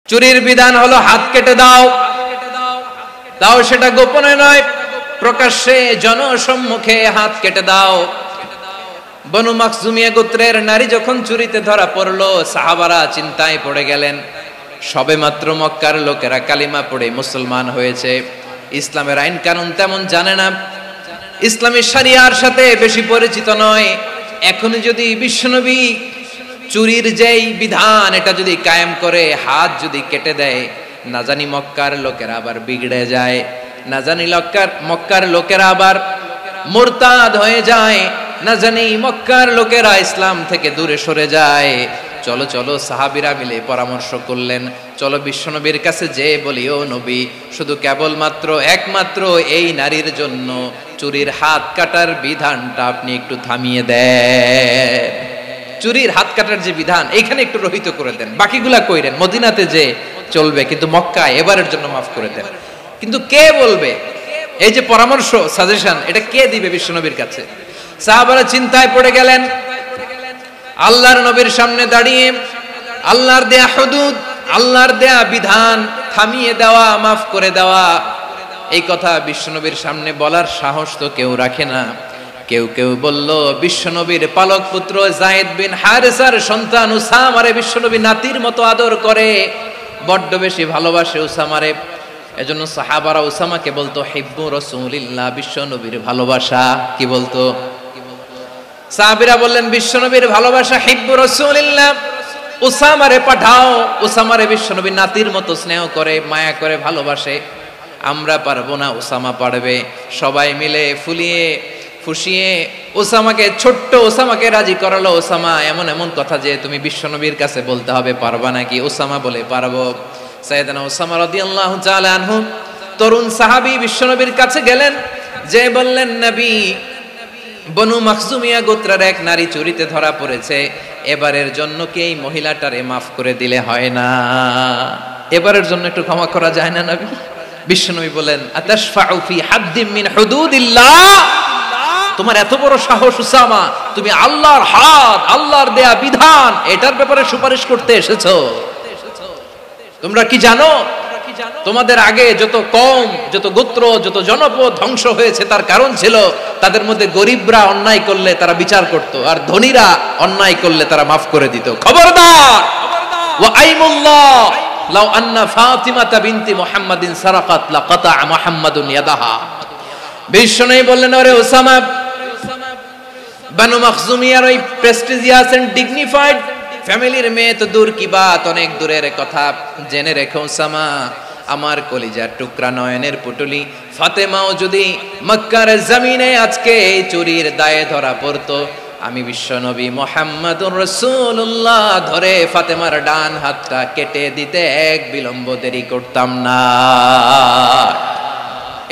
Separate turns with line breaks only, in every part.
চুরির বিধান হলো হাত কেটে দাও, তাও সেটা গোপনে নয়, প্রকাশ্যে জনসম্মুখে হাত কেটে দাও। বনু মাখজুমিয়া গোত্রের নারী যখন চুরিতে ধরা পড়লো, সাহাবারা চিন্তায় পড়ে গেলেন। সবেমাত্র মক্কার লোকেরা কালিমা পড়ে মুসলমান হয়েছে, ইসলামের আইন কানুন তেমন জানে না, ইসলামী শরিয়ার সাথে বেশি পরিচিত নয়। এখন যদি বিশ্বনবী চুরির যেই বিধান এটা যদি কায়েম করে হাত যদি কেটে দেয়, না জানি মক্কার লোকেরা আবার বিগড়ে যায়, না জানি মক্কার লোকেরা আবার মুরতাদ হয়ে যায়, না জানি মক্কার লোকেরা ইসলাম থেকে দূরে সরে যায়। চলো চলো সাহাবীরা মিলে পরামর্শ করলেন, চলো বিশ্বনবীর কাছে যে বলি, ও নবী, শুধু কেবলমাত্র একমাত্র এই নারীর জন্য চুরির হাত কাটার বিধানটা আপনি একটু থামিয়ে দেন। চুরির হাত কাটার যে বিধান এখানে একটু রহিত করে দেন, বাকিগুলা কইরেন মদিনাতে যে চলবে, কিন্তু মক্কায় এবারের জন্য মাফ করে দেন। কিন্তু কে বলবে এই যে পরামর্শ, সাজেশন, এটা কে দিবে বিশ্বনবীর কাছে? সাহাবারা চিন্তায় পড়ে গেলেন। আল্লাহর নবীর সামনে দাঁড়িয়ে আল্লাহর দেয়া হুদুদ, আল্লাহর দেয়া বিধান থামিয়ে দেওয়া, মাফ করে দেওয়া, এই কথা বিশ্বনবীর সামনে বলার সাহস তো কেউ রাখে না। কেউ কেউ বলল, বিশ্বনবীর পালক পুত্র যায়েদ বিন হারেসার সন্তান উসামারে বিশ্বনবী নাতির মতো আদর করে, বড্ড বেশি ভালোবাসে উসামারে। এজন্য সাহাবারা উসামাকে বলতো হিব্বু রাসূলিল্লাহ, বিশ্বনবীর ভালোবাসা। কি বলতো? সাহাবীরা বললেন, বিশ্বনবীর ভালোবাসা হিব্বু রাসূলিল্লাহ, উসামারে পাঠাও। উসামারে বিশ্বনবী নাতির মতো স্নেহ করে, মায়া করে, ভালোবাসে। আমরা পারবো না, উসামা পারবে। সবাই মিলে ফুলিয়ে ফুসিয়ে ওসামাকে, ছোট্ট ওসামাকে রাজি করালো। ওসামা, এমন এমন কথা যে তুমি বিশ্বনবীর কাছে বলতে হবে, পারবা নাকি? ওসামা বলে, পারবো। সাইয়েদনা ওসামা রাদিয়াল্লাহু তাআলা আনহু তরুণ সাহাবী বিশ্বনবীর কাছে গেলেন, যে বললেন, নবী, বনু মাখজুমিয়া গোত্রের এক নারী চুরিতে ধরা পড়েছে, এবারের জন্য কি এই মহিলাটারে মাফ করে দিলে হয় না? এবারের জন্য একটু ক্ষমা করা যায় না নবী? বিশ্বনবী বলেন, আতাশফাউ ফি হাদ্দিম মিন হুদুদিল্লাহ, তোমার এত বড় সাহস উসামা, তুমি আল্লাহর হাত, আল্লাহর দেয়া বিধান, এটার ব্যাপারে সুপারিশ করতে এসেছো? তোমরা কি জানো তোমাদের আগে যত কওম, যত গোত্র, যত জনপদ ধ্বংস হয়েছে তার কারণ ছিল তাদের মধ্যে গরিবরা অন্যায় করলে তারা বিচার করত, আর ধনীরা অন্যায় করলে তারা মাফ করে দিত। খবরদার! ওয়া আইমুল্লাহ লাউ আন্না ফাতিমাতা বিনতি মুহাম্মাদিন সারাকাত লাকাতা মুহাম্মাদুন ইয়াদাহা। বিশ্বনবী বললেন, ওরে ওসামা, বনু মাখজুমিয়ার ওই প্রেস্টিজিয়াস এন্ড ডিগনিফাইড ফ্যামিলির মেয়ে তো দূর কি বাত, অনেক দূরের কথা। জেনে রেখো ওসামা, আমার কলিজার টুকরা, নয়নের পুটুলি ফাতেমাও যদি মক্কার জমিনে আজকে এই চুরির দায়ে ধরা পড়তো, আমি বিশ্বনবী মুহাম্মাদুর রাসূলুল্লাহ ধরে ফাতেমার ডান হাতটা কেটে দিতে এক বিলম্ব দেরি করতাম না।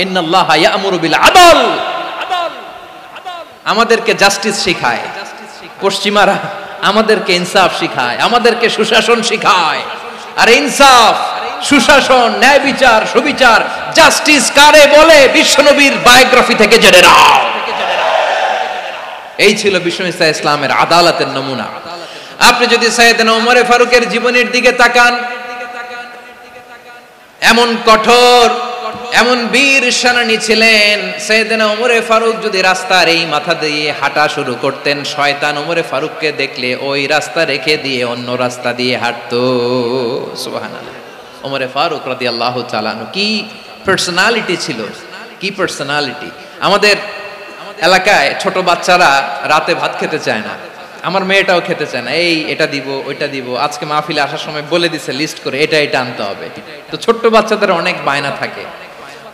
ইন্নাল্লাহ ইয়া'মুরু বিল আদল, আমাদেরকে জাস্টিস শিখায়। পশ্চিমারা আমাদেরকে ইনসাফ শিখায়, আমাদেরকে সুশাসন শিখায়। আর ইনসাফ, সুশাসন, ন্যায় বিচার, সুবিচার, জাস্টিস কারে বলে বিশ্বনবীর বায়োগ্রাফি থেকে জেনে নাও। এই ছিল বিশ্বনবী ইসলামের আদালতের নমুনা। আপনি যদি সাইয়েদনা ওমর ফারুকের জীবনের দিকে তাকান, এমন কঠোর, এমন বীর সেনানী ছিলেন। সাইয়েদনা ওমর ফারুক যদি রাস্তার এই মাথা দিয়ে হাঁটা শুরু করতেন, শয়তান ওমর ফারুককে দেখলে ওই রাস্তা রেখে দিয়ে অন্য রাস্তা দিয়ে হাঁটতো। সুবহানাল্লাহ। ওমর ফারুক রাদিয়াল্লাহু তাআলা আনহু কি পার্সোনালিটি ছিল, কি পার্সোনালিটি! আমাদের এলাকায় ছোট বাচ্চারা রাতে ভাত খেতে চায় না, আমার মেয়েটাও খেতে চায় না। এই এটা দিব, ওইটা দিব, আজকে মাহফিলে আসার সময় বলে দিছে লিস্ট করে এটা এটা আনতে হবে। তো ছোট্ট বাচ্চাদের অনেক বায়না থাকে,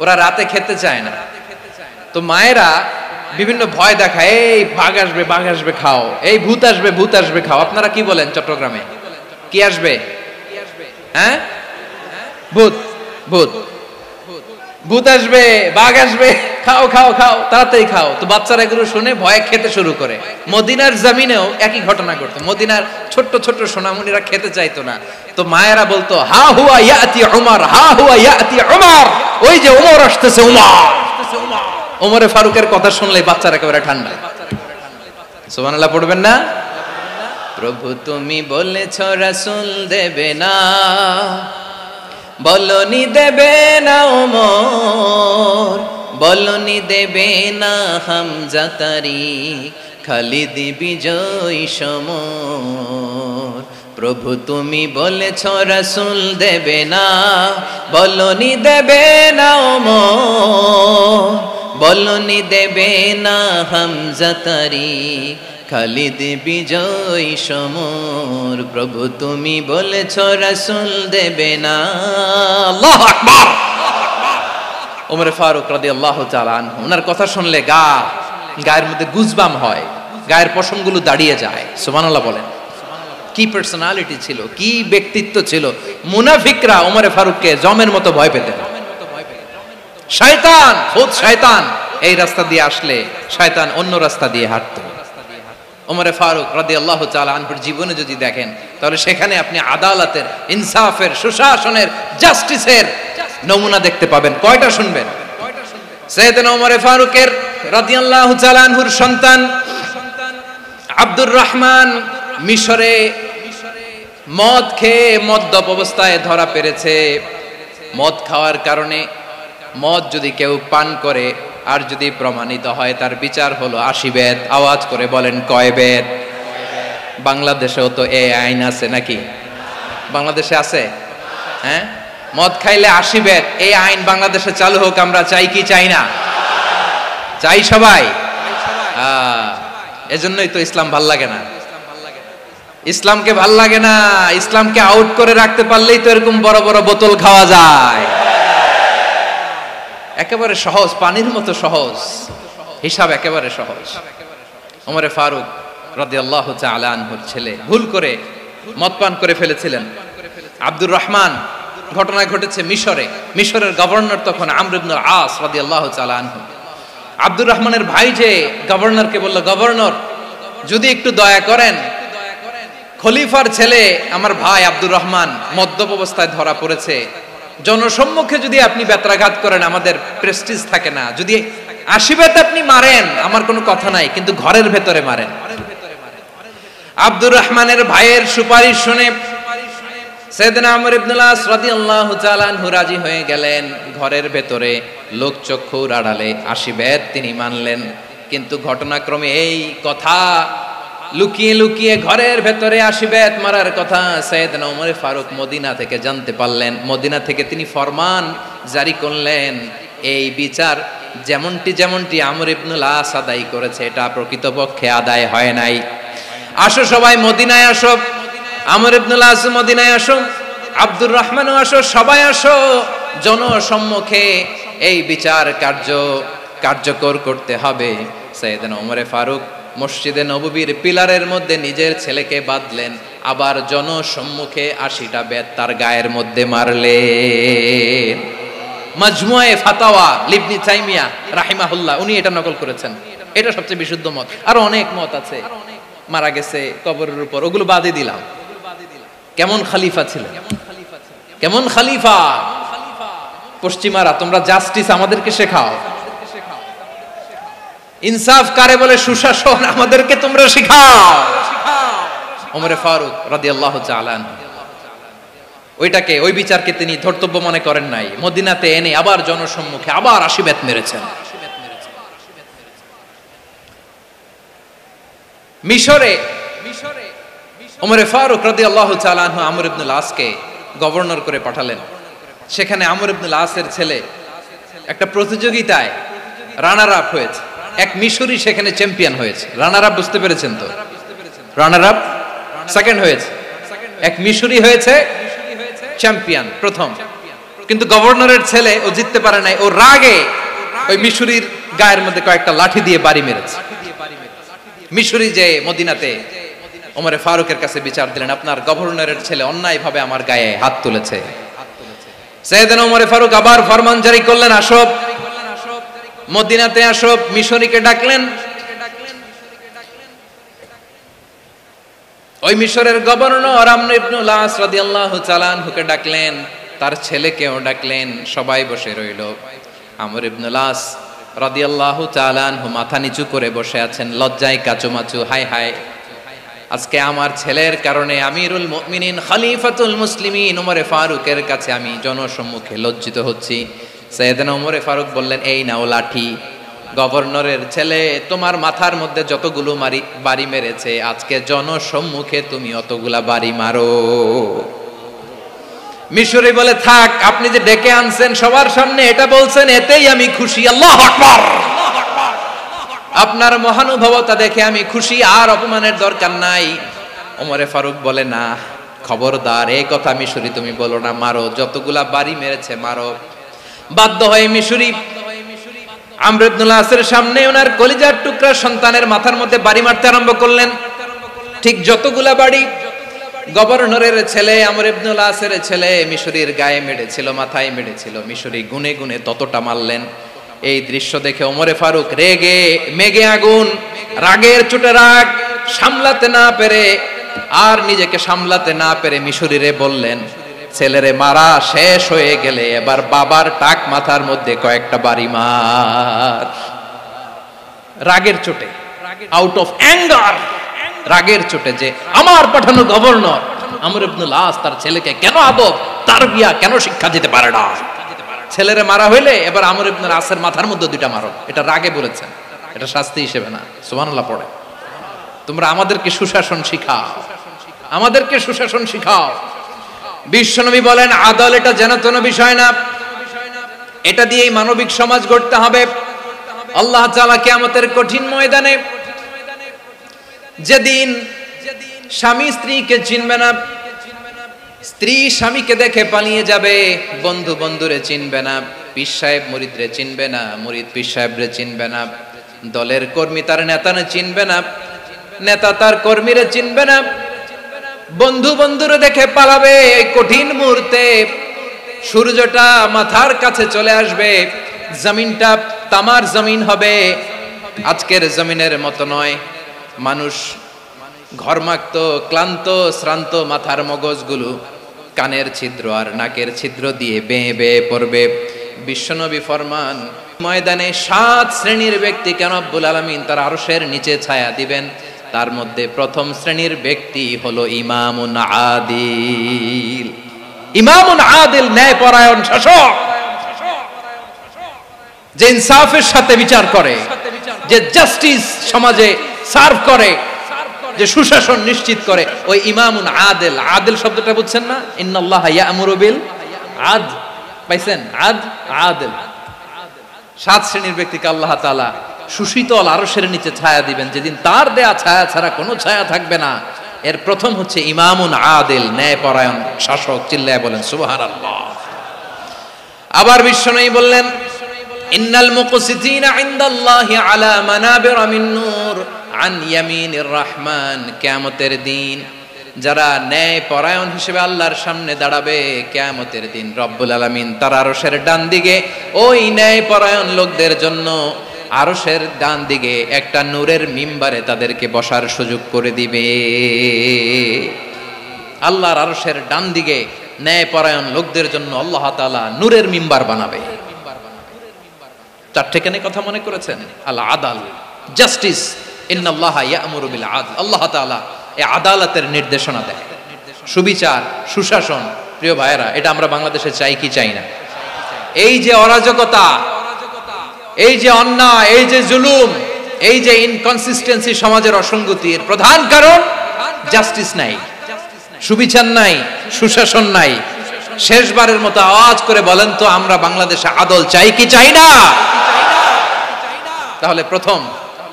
ওরা রাতে খেতে চায় না। তো মায়েরা বিভিন্ন ভয় দেখায়, এই বাঘ আসবে, বাঘ আসবে খাও, এই ভূত আসবে, ভূত আসবে খাও। আপনারা কি বলেন চট্টগ্রামে? কি আসবে? হ্যাঁ, ভূত, ভূত, ভূত আসবে, বাঘ আসবে, খাও খাও খাও, তাড়াতাড়ি খাও। তো বাচ্চারা এগুলো শুনে ভয়ে খেতে শুরু করে। মদিনার জমিনেও একই ঘটনা ঘটতো। মদিনার ছোট্ট ছোট্ট সোনামণিরা খেতে চাইতো না, তো মায়েরা বলতো, হা হুয়া ইয়াতি উমর, হা হুয়া ইয়াতি উমর, ওই যে ওমর আসতেছে, উমর। ওমরে ফারুকের কথা শুনলে বাচ্চারা একেবারে ঠান্ডা। সুবহানাল্লাহ পড়বেন না? প্রভু তুমি বলেছ রাসূল দেবে না, বলনি দেবে না ওমর, বলনি দেবে না হামজা তারিক, খালিদ বিজয় সমর। প্রভু তুমি বলেছ রাসূল দেবে না, বলনি দেবে না ওমর, বলনি দেবে না হামজা তারিক, খালিদ বিজয় সমর। প্রভু তুমি বলেছ রাসূল দেবে না। আল্লাহু আকবার। ওমর ফারুক রাদিয়াল্লাহু তাআলা আনহু, ওনার কথা শুনলে গায়ের মধ্যে গুজবাম হয়, গায়ের পশমগুলো দাঁড়িয়ে যায়। সুবহানাল্লাহ বলেন। কি পার্সোনালিটি ছিল, কি ব্যক্তিত্ব ছিল। মুনাফিকরা ওমর ফারুককে জমের মতো ভয় পেতেন। শয়তান, খুদ শয়তান এই রাস্তা দিয়ে আসলে শয়তান অন্য রাস্তা দিয়ে হাঁটতো। ওমর ফারুক রাদিয়াল্লাহু তাআলা আনহুর জীবনে যদি দেখেন, তাহলে সেখানে আপনি আদালতের, ইনসাফের, সুশাসনের, জাস্টিসের নমুনা দেখতে পাবেন। কয়টা শুনবেন? সাইয়েদনা ওমর ফারুকের রাদিয়াল্লাহু তাআলা আনহুর সন্তান আব্দুর রহমান মিশরে মদ খেয়ে মদ্যপ অবস্থায় ধরা পড়েছে। মদ খাওয়ার কারণে, মদ যদি কেউ পান করে আর যদি প্রমাণিত হয়, তার বিচার হলো 80 বেত। আওয়াজ করে বলেন কয় বেত? বাংলাদেশেও তো এই আইন আছে নাকি? বাংলাদেশে আছে? হ্যাঁ, মদ খাইলে 80 বেত, এই আইন বাংলাদেশে চালু হোক। আমরা চাই কি চাই না? চাই সবাই। এজন্যই তো ইসলাম ভাল লাগে না। ইসলামকে ভাল লাগে না। ইসলামকে আউট করে রাখতে পারলেই তো এরকম বড় বড় বোতল খাওয়া যায়। একেবারে সহজ, পানির মতো সহজ হিসাব, একেবারে সহজ। ওমর ফারুক রাদিয়াল্লাহু তাআলা আনহুর ছেলে ভুল করে মদ পান করে ফেলেছিলেন। আব্দুর রহমান, ঘটনা ঘটেছে মিশরে। মিশরের গভর্নর তখন আমর ইবনে আস রাদিয়াল্লাহু তাআলা আনহু। আব্দুর রহমানের ভাই যে গভর্নরকে বলল, গভর্নর যদি একটু দয়া করেন, খলিফার ছেলে আমার ভাই আব্দুর রহমান মদ্যপ অবস্থায় ধরা পড়েছে, জনসম্মুখে যদি আপনি বেত্রাঘাত করেন আমাদের প্রেস্টিজ থাকে না, যদি 80 বেত আপনি মারেন আমার কোনো কথা নাই, কিন্তু ঘরের ভেতরে মারেন। আব্দুর রহমানের ভাইয়ের সুপারিশ শুনে সাইয়েদনা আমর ইবনে আস রাদিয়াল্লাহু তাআলা আনহু রাজি হয়ে গেলেন। ঘরের ভেতরে লোকচক্ষুর আড়ালে 80 বেত তিনি মানলেন। কিন্তু ঘটনাক্রমে এই কথা লুকিয়ে লুকিয়ে ঘরের ভেতরে 80 বেত মারার কথা সাইয়েদনা ওমর ফারুক মদিনা থেকে জানতে পারলেন। মদিনা থেকে তিনি ফরমান জারি করলেন, এই বিচার যেমনটি আমর ইবনে আস আদায় করেছে, এটা প্রকৃতপক্ষে আদায় হয় নাই। আসো সবাই মদিনায় আসো, আমর ইবনে আস মদিনায় আসো, আব্দুর রহমানও আসো, সবাই আসো, জনসম্মুখে এই বিচার কার্যকর করতে হবে। সাইয়েদনা ওমর ফারুক মসজিদে নববীর পিলারের মধ্যে নিজের ছেলেকে বাঁধলেন, আবার জনসম্মুখে 80টা বেত তার গায়ের মধ্যে মারলেন। মাজমুয়ে ফাতাওয়া ইবনে তাইমিয়া রাহিমাহুল্লাহ উনি এটা নকল করেছেন। এটা সবচেয়ে বিশুদ্ধ মত। আরো অনেক মত আছে, মারা গেছে কবরের উপর, ওগুলো বাদই দিলাম। কেমন খলিফা ছিলেন, কেমন খলিফা! পশ্চিমারা তোমরা জাস্টিস আমাদেরকে শেখাও, ইনসাফ কারে বলে, সুশাসন আমাদেরকে তোমরা শেখাও। ওমর ফারুক রাদিয়াল্লাহু তাআলা আনহু ওই বিচারকে তিনি ধর্তব্য মনে করেন নাই। মদিনাতে এনে আবার জনসম্মুখে আবার 80 বেত মেরেছেন। মিশরে ওমর ফারুক রাদিয়াল্লাহু তাআলা আনহু আমর ইবনে আসকে গভর্নর করে পাঠালেন। সেখানে আমর ইবনে আসের ছেলে একটা প্রতিযোগিতায় রানার আপ হয়েছে। এক মিশরি সেখানে চ্যাম্পিয়ন হয়েছে। রানার আপ বুঝতে পেরেছেন তো? রানার আপ সেকেন্ড হয়েছে, এক মিশরি হয়েছে চ্যাম্পিয়ন প্রথম। কিন্তু গভর্নরের ছেলে ও জিততে পারে নাই। ও রাগে ওই মিশরির গায়ের মধ্যে কয়েকটা লাঠি দিয়ে বাড়ি মেরেছে। মিশরি যে মদিনাতে ওমর ফারুকের কাছে বিচার দিলেন, আপনার গভর্নরের ছেলে অন্যায়ভাবে আমার গায়ে হাত তুলেছে। সাইয়েদনা ওমর ফারুক আবার ফরমান জারি করলেন, আসো মদিনাতে আসো। মিশরীকে ডাকলেন। ওই মিশরের গভর্নর আমর ইবনে আস রাদিয়াল্লাহু তাআলা আনহুকে ডাকলেন, তার ছেলেকেও ডাকলেন। সবাই বসে রইল। আমর ইবনে আস রাদিয়াল্লাহু তাআলা আনহু মাথা নিচু করে বসে আছেন, লজ্জায় কাচুমাচু, হায় হায় আজকে আমার ছেলের কারণে আমিরুল মুমিনিন খলিফাতুল মুসলিমিন ওমরে ফারুকের কাছে আমি জনসম্মুখে লজ্জিত হচ্ছি। সাইয়েদনা ওমরে ফারুক বললেন, এই নাও লাঠি, গভর্নরের ছেলে তোমার মাথার মধ্যে যতগুলো বাড়ি মেরেছে আজকে জনসম্মুখে তুমি অতগুলা বাড়ি মারো। মিশরি বলে, থাক, আপনি যে ডেকে আনছেন সবার সামনে এটা বলছেন, এতেই আমি খুশি। আল্লাহু আকবার। আপনার মহানুভবতা দেখে আমি খুশি, আর অপমানের দরকার নাই। ওমরে ফারুক বলে, না, খবরদার, এই কথা মিশরি তুমি বলো না, মারো, যতগুলা বাড়ি মেরেছে মারো। বাধ্য হয়ে মিশরি আমর ইবনুল আসের সামনে ওনার কলিজার টুকরা সন্তানের মাথার মধ্যে বাড়ি মারতে আরম্ভ করলেন। ঠিক যতগুলা বাড়ি গভর্নরের ছেলে আমর ইবনুল আসের ছেলে মিশরির গায়ে মেরেছিল, মাথায় মেরেছিল, মিশরি গুনে গুনে ততটা মারলেন। এই দৃশ্য দেখে ওমরে ফারুক রেগে মেগে আগুন, রাগের চোটে রাগ সামলাতে না পেরে আর নিজেকে সামলাতে না পেরে মিশরিরে বললেন, ছেলেরে মারা শেষ হয়ে গেলে এবার বাবার টাক মাথার মধ্যে কয়েকটা বাড়ি মার। রাগের চোটে, আউট অফ অ্যাঙ্গার, রাগের চোটে, যে আমার পাঠানো গভর্নর আমর ইবনুল আস তার ছেলেকে কেন আদব তারবিয়া কেন শিক্ষা দিতে পারে না। ছেলেরে মারা হইলে এবার আমর ইবনুল আসের মাথার মধ্যে দুইটা মারো, এটা রাগে বলেছেন, এটা শাস্তি হিসেবে না। সুবহানাল্লাহ পড়ে। তোমরা আমাদেরকে সুশাসন শিখাও, আমাদেরকে সুশাসন শিখাও। বিশ্বনবী বলেন, আদল এটা যেন তেন বিষয় না, এটা দিয়েই মানবিক সমাজ গড়তে হবে। আল্লাহ তাআলা কিয়ামতের কঠিন ময়দানে, যেদিন স্বামী স্ত্রীকে চিনবে না, স্ত্রী স্বামীকে দেখে পালিয়ে যাবে, বন্ধু বন্ধুরে চিনবে না, পীর সাহেব মুরিদরে চিনবে না, মুরিদ পীর সাহেবরে চিনবে না, দলের কর্মী তার নেতারে চিনবে না, নেতা তার কর্মীরে চিনবে না, বন্ধু বন্ধুরে দেখে পালাবে। কঠিন মুহূর্তে সূর্যটা মাথার কাছে চলে আসবে, জমিনটা তামার জমিন হবে, আজকের জমিনের মতো নয়। মানুষ ঘর্মাক্ত, ক্লান্ত, শ্রান্ত মাথার মগজগুলো কানের ছিদ্র আর নাকের ছিদ্র দিয়ে বেয়ে বেয়ে পড়বে। বিশ্বনবী ফরমান, ময়দানে 7 শ্রেণীর ব্যক্তিকে রব্বুল আলামিন তার আরশের নিচে ছায়া দিবেন। তার মধ্যে প্রথম শ্রেণীর ব্যক্তি হলো ইমামুন আদিল। ইমামুন আদিল, ন্যায়পরায়ণ শাসক, যে ইনসাফের সাথে বিচার করে, যে জাস্টিস সমাজে সার্ভ করে, যে সুশাসন নিশ্চিত করে, ওই ইমামুন আদিল। আদিল শব্দটা বুঝছেন না? ইন্নাল্লাহা ইয়া'মুরু বিল আদল, পাইছেন? আদিল। 7 শ্রেণীর ব্যক্তিকে আল্লাহ তাআলা সুশীতল আরশের নিচে ছায়া দিবেন, যেদিন তার দেয়া ছায়া ছাড়া কোনো ছায়া থাকবে না। এর প্রথম হচ্ছে ইমামুন আদিল, ন্যায়পরায়ণ শাসক। চিল্লায় বলেন সুবহানাল্লাহ। আবার বিশ্বনবী বললেন, ইন্নাল মুকসিতিনা ইনদাল্লাহি আলা মানাবিরা মিন নূর আন ইয়ামিনির রহমান। কিয়ামতের দিন যারা ন্যায়পরায়ণ হিসেবে আল্লাহর সামনে দাঁড়াবে, কিয়ামতের দিন রব্বুল আলামিন তার আরশের ডান দিকে ওই ন্যায়পরায়ণ লোকদের জন্য আরশের ডান দিকে একটা নূরের মিম্বারে তাদেরকে বসার সুযোগ করে দিবে। আল্লাহর আরশের ডান দিকে ন্যায়পরায়ণ লোকদের জন্য আল্লাহ তাআলা নূরের মিম্বার বানাবে। 4টে কেন কথা মনে করেছেন? আল আদাল, জাস্টিস, ইন্নাল্লাহা ইয়া'মুরু বিল আদল। আল্লাহ তাআলা এই আদালতের নির্দেশনা দেয়, সুবিচার, সুশাসন। প্রিয় ভাইয়েরা, এটা আমরা বাংলাদেশে চাই কি চাই না? এই যে অরাজকতা, এই যে অন্যায়, এই যে জুলুম, এই যে ইনকনসিস্টেন্সি সমাজের অসঙ্গতির প্রধান কারণ জাস্টিস নাই, সুবিচার নাই, সুশাসন নাই। শেষবারের মতো আওয়াজ করে বলেন তো, আমরা বাংলাদেশে আদল চাই কি চাই না? তাহলে প্রথম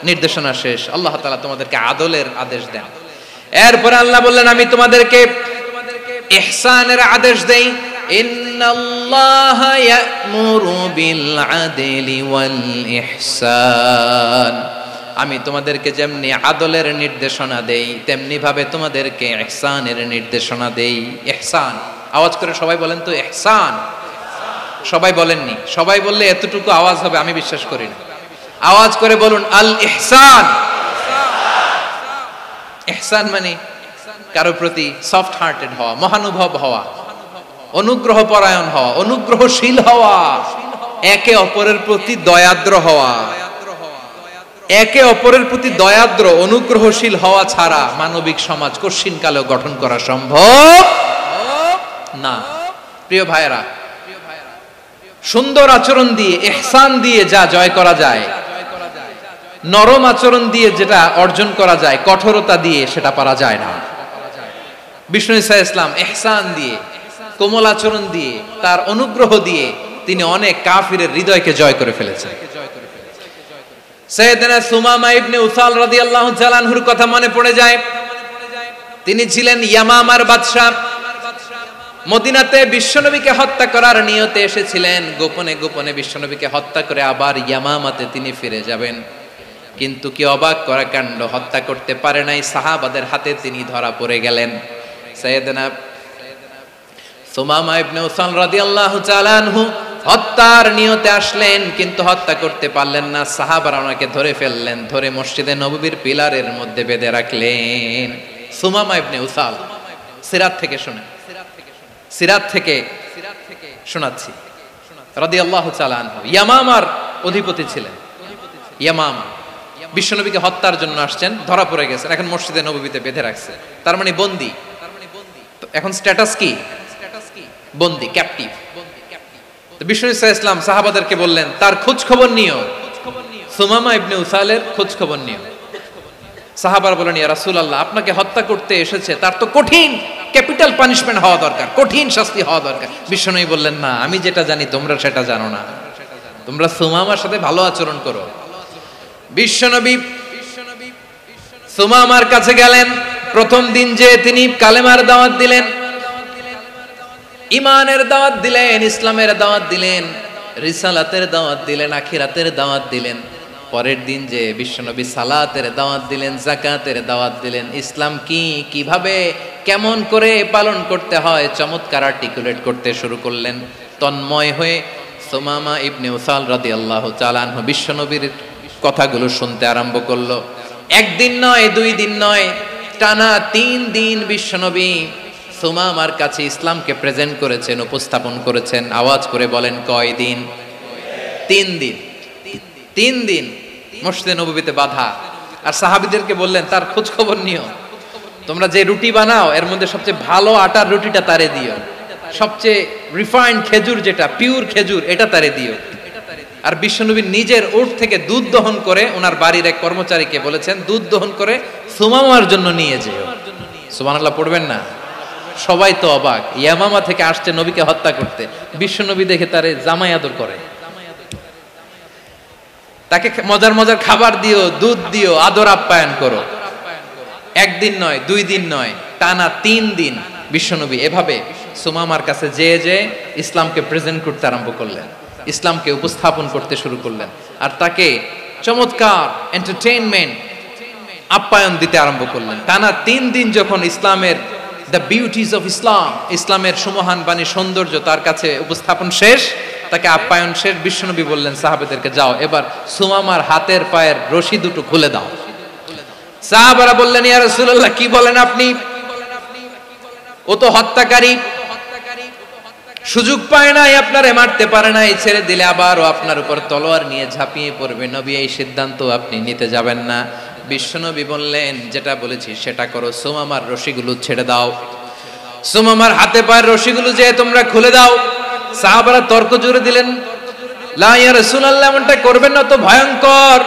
নির্দেশনা শেষ। আল্লাহ তাআলা তোমাদেরকে আদলের আদেশ দেন। এরপরে আল্লাহ বললেন, আমি তোমাদেরকে ইহসানের আদেশ দেই। ইন্নাল্লাহা ইয়া'মুরু বিল আদলি ওয়াল ইহসান। আমি তোমাদেরকে যেমনি আদলের নির্দেশনা দেই, তেমনি ভাবে তোমাদেরকে ইহসানের নির্দেশনা দেই। ইহসান, আওয়াজ করে সবাই বলেন তো ইহসান। সবাই বলেননি, সবাই বললে এতটুকু আওয়াজ হবে আমি বিশ্বাস করি না। আওয়াজ করে বলুন আল ইহসান। ইহসান মানে কারো প্রতি সফট হার্টেড হওয়া, মহানুভব হওয়া, অনুগ্রহ পরায়ণ হওয়া, অনুগ্রহশীল হওয়া, একে অপরের প্রতি দয়াদ্র হওয়া। একে অপরের প্রতি দয়াদ্র অনুগ্রহশীল হওয়া ছাড়া মানবিক সমাজ কশিনকালেও গঠন করা সম্ভব না। প্রিয় ভাইরা, সুন্দর আচরণ দিয়ে, ইহসান দিয়ে যা জয় করা যায়, নরম আচরণ দিয়ে যেটা অর্জন করা যায়, কঠোরতা দিয়ে সেটা পারা যায় না। বিষ্ণু ঈসা ইসলাম ইহসান দিয়ে, কোমল আচরণ দিয়ে, তার অনুগ্রহ দিয়ে তিনি অনেক কাফিরের হৃদয়কে জয় করে ফেলেছেন। সাইয়েদনা সুমামা ইবনে উসাল রাদিয়াল্লাহু তাআলা আনহুর কথা মনে পড়ে যায়। তিনি ছিলেন ইয়ামামার বাদশা। মদিনাতে বিশ্বনবীকে হত্যা করার নিয়তে এসেছিলেন। গোপনে গোপনে বিশ্বনবীকে হত্যা করে আবার ইয়ামামাতে তিনি ফিরে যাবেন। কিন্তু কি অবাক করা কাণ্ড, হত্যা করতে পারে নাই, সাহাবাদের হাতে তিনি ধরা পড়ে গেলেন। সাইয়েদনা সুমামা ইবনে উসাল রাদিয়াল্লাহু তাআলা আনহু হত্যার নিয়তে আসলেন, কিন্তু হত্যা করতে পারলেন না। সাহাবারা ওনাকে ধরে ফেললেন, ধরে মসজিদে নববীর পিলারের মধ্যে বেঁধে রাখলেন। সুমামা ইবনে উসাল, সিরাত থেকে শুনে, সিরাত থেকে শোনাচ্ছি, রাদিয়াল্লাহু তাআলা আনহু ইয়ামামার অধিপতি ছিলেন। ইয়ামামা বিশ্বনবীকে হত্যার জন্য আসছেন, ধরা পড়ে গেছেন, এখন মসজিদে নববীতে বেঁধে রাখছে, তার মানে বন্দী। এখন স্ট্যাটাস কি? বন্দী, ক্যাপটিভ। বিষ্ণু ঈসা ইসলাম সাহাবাদেরকে বললেন, তার খোঁজ খবর নিও, সুমামা ইবনে উসালের খোঁজ খবর নিও। সাহাবারা বলেন, ইয়া রাসূলুল্লাহ, আপনাকে হত্যা করতে এসেছে, তার তো কঠিন ক্যাপিটাল পানিশমেন্ট হওয়া দরকার, কঠিন শাস্তি হওয়া দরকার। বিষ্ণু বললেন, না, আমি যেটা জানি তোমরা সেটা জানো না, তোমরা সুমামার সাথে ভালো আচরণ করো। বিশ্বনবী সুমামার কাছে গেলেন। প্রথম দিন যে তিনি কালেমার দাওয়াত দিলেন, ইমানের দাওয়াত দিলেন, ইসলামের দাওয়াত দিলেন, রিসালাতের দাওয়াত দিলেন, আখিরাতের দাওয়াত দিলেন। পরের দিন যে বিশ্বনবী সালাতের দাওয়াত দিলেন, যাকাতের দাওয়াত দিলেন, ইসলাম কি, কিভাবে, কেমন করে পালন করতে হয় চমৎকার আর্টিকুলেট করতে শুরু করলেন। তন্ময় হয়ে সুমামা ইবনে উসাল রাদিয়াল্লাহু তাআলা আনহু বিশ্বনবীর কথাগুলো শুনতে আরম্ভ করলো। একদিন নয়, দুই দিন নয়, টানা 3 দিন বিশ্বনবী সুমামার কাছে ইসলামকে প্রেজেন্ট করেছেন, উপস্থাপন করেছেন। আওয়াজ করে বলেন, কয় দিন? 3 দিন। 3 দিন মসজিদে নববীতে বাঁধা। আর সাহাবীদেরকে বললেন, তার খোঁজ খবর নিও, তোমরা যে রুটি বানাও এর মধ্যে সবচেয়ে ভালো আটার রুটিটা তারে দিও, সবচেয়ে রিফাইন্ড খেজুর, যেটা পিওর খেজুর, এটা তারে দিও। আর বিশ্বনবী নিজের উট থেকে দুধ দহন করে ওনার বাড়ির এক কর্মচারীকে বলেছেন, দুধ দহন করে সুমামার জন্য নিয়ে যেও। সুবহানাল্লাহ পড়বেন না? সবাই তো অবাক, ইয়ামামা থেকে আসছে নবীকে হত্যা করতে, বিশ্বনবী দেখে তারে জামাই আদর করে, তাকে মজার মজার খাবার দিও, দুধ দিও, আদর আপ্যায়ন করো। একদিন নয়, 2 দিন নয়, টানা 3 দিন বিশ্বনবী এভাবে সুমামার কাছে যেয়ে ইসলামকে প্রেজেন্ট করতে আরম্ভ করলেন, ইসলামকে উপস্থাপন করতে শুরু করলেন। আর তাকে চমৎকার এন্টারটেইনমেন্ট, আপ্যায়ন দিতে আরম্ভ করলেন। টানা 3 দিন যখন ইসলামের দ্য বিউটিজ অফ ইসলাম, ইসলামের সুমহান বাণী, সৌন্দর্য তার কাছে উপস্থাপন শেষ, তাকে আপ্যায়ন শেষ, বিশ্বনবী বললেন সাহাবাদেরকে, যাও এবার সুমামার হাতের পায়ের রশি দুটো খুলে দাও। সাহাবারা বললেন, ইয়া রাসূলুল্লাহ, কি বলেন আপনি? ও তো হত্যাকারী, সুযোগ পায় নাই, আপনারে মারতে পারে নাই, ছেড়ে দিলে আবারও আপনার উপর তলোয়ার নিয়ে ঝাঁপিয়ে পড়বে। নবী, এই সিদ্ধান্ত আপনি নিতে যাবেন না। বিশ্বনবী বললেন, যেটা বলেছি সেটা করো, সুমামার রশিগুলো ছেড়ে দাও, সুমামার হাতে পায়ের রশিগুলো যে তোমরা খুলে দাও। সাহাবারা তর্ক জুড়ে দিলেন, লা ইয়া রাসূলুল্লাহ, এমনটা করবেন না, তো ভয়ঙ্কর,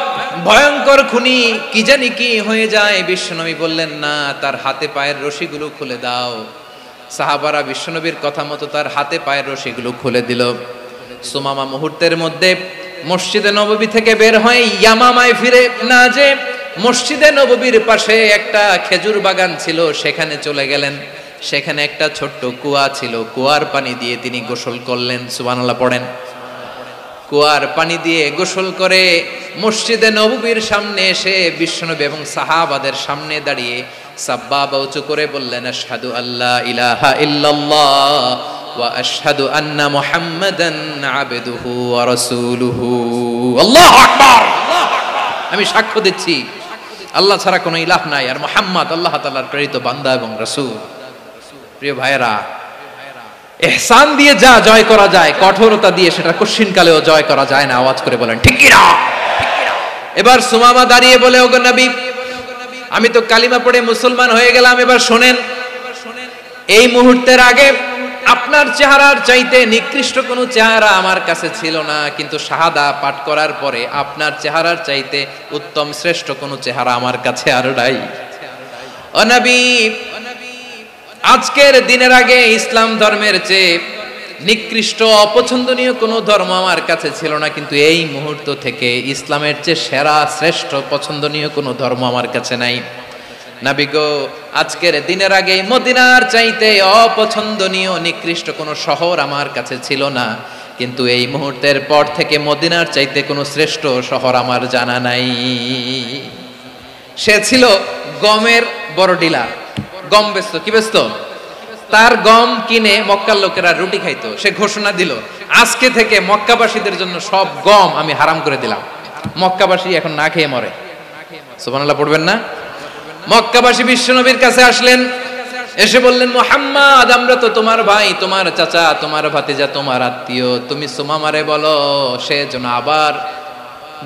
ভয়ঙ্কর খুনি, কি জানি কি হয়ে যায়। বিশ্বনবী বললেন, না, তার হাতে পায়ের রশিগুলো খুলে দাও। সাহাবারা বিশ্বনবীর কথা মতো তার হাতে পায়ের রশিগুলো খুলে দিল। সুমামা মুহূর্তের মধ্যে মসজিদে নববী থেকে বের হয়ে ইয়ামামায় ফিরে না যে মসজিদে নববীর পাশে একটা খেজুর বাগান ছিল, সেখানে চলে গেলেন। সেখানে একটা ছোট্ট কুয়া ছিল, কুয়ার পানি দিয়ে তিনি গোসল করলেন। সুবহানাল্লাহ পড়েন। কুয়ার পানি দিয়ে গোসল করে মসজিদে নববীর সামনে এসে বিশ্বনবী এবং সাহাবাদের সামনে দাঁড়িয়ে সাব্বাবা উঁচু করে বললেন, আশহাদু আল্লা ইলাহা ইল্লাল্লাহ ওয়া আশহাদু আন্না মুহাম্মাদান আবদুহু ওয়া রাসূলুহু। আল্লাহু আকবার। আমি সাক্ষ্য দিচ্ছি আল্লাহ ছাড়া কোনো ইলাহ নাই, আর মুহাম্মদ আল্লাহ তাআলার প্রেরিত বান্দা এবং রাসূল। প্রিয় ভাইয়েরা, ইহসান দিয়ে যা জয় করা যায়, কঠোরতা দিয়ে সেটা কঠিন কালেও জয় করা যায় না। আওয়াজ করে বলেন ঠিক কি না? এবার সুমামা দাঁড়িয়ে বলে, ওগো নবী, আমি তো কালিমা পড়ে মুসলমান হয়ে গেলাম, এবার শোনেন, এই মুহূর্তের আগে আপনার চেহারার চাইতে নিকৃষ্ট কোনো চেহারা আমার কাছে ছিল না, কিন্তু শাহাদা পাঠ করার পরে আপনার চেহারার চাইতে উত্তম শ্রেষ্ঠ কোনো চেহারা আমার কাছে আর নাই। ও নবী, আজকের দিনের আগে ইসলাম ধর্মের চেয়ে নিকৃষ্ট অপছন্দনীয় কোনো ধর্ম আমার কাছে ছিল না, কিন্তু এই মুহূর্ত থেকে ইসলামের চেয়ে সেরা শ্রেষ্ঠ পছন্দনীয় কোনো ধর্ম আমার কাছে নাই। নবী গো, আজকের দিনের আগে মদিনার চাইতে অপছন্দনীয় নিকৃষ্ট কোনো শহর আমার কাছে ছিল না, কিন্তু এই মুহূর্তের পর থেকে মদিনার চাইতে কোনো শ্রেষ্ঠ শহর আমার জানা নাই। সে ছিল গমের বড় ডিলার, গম বেচতো। কি বেচতো? তার গম কিনে মক্কার লোকেরা রুটি খাইতো। সে ঘোষণা দিল, আজকে থেকে মক্কাবাসীদের জন্য সব গম আমি হারাম করে দিলাম, মক্কাবাসী এখন না খেয়ে মরে। সুবহানাল্লাহ পড়বেন না? মক্কাবাসী বিশ্বনবীর কাছে আসলেন, এসে বললেন, মুহাম্মদ, আমরা তো তোমার ভাই, তোমার চাচা, তোমার ভাতিজা, তোমার আত্মীয়, তুমি সুমামারে বলো সে যেন আবার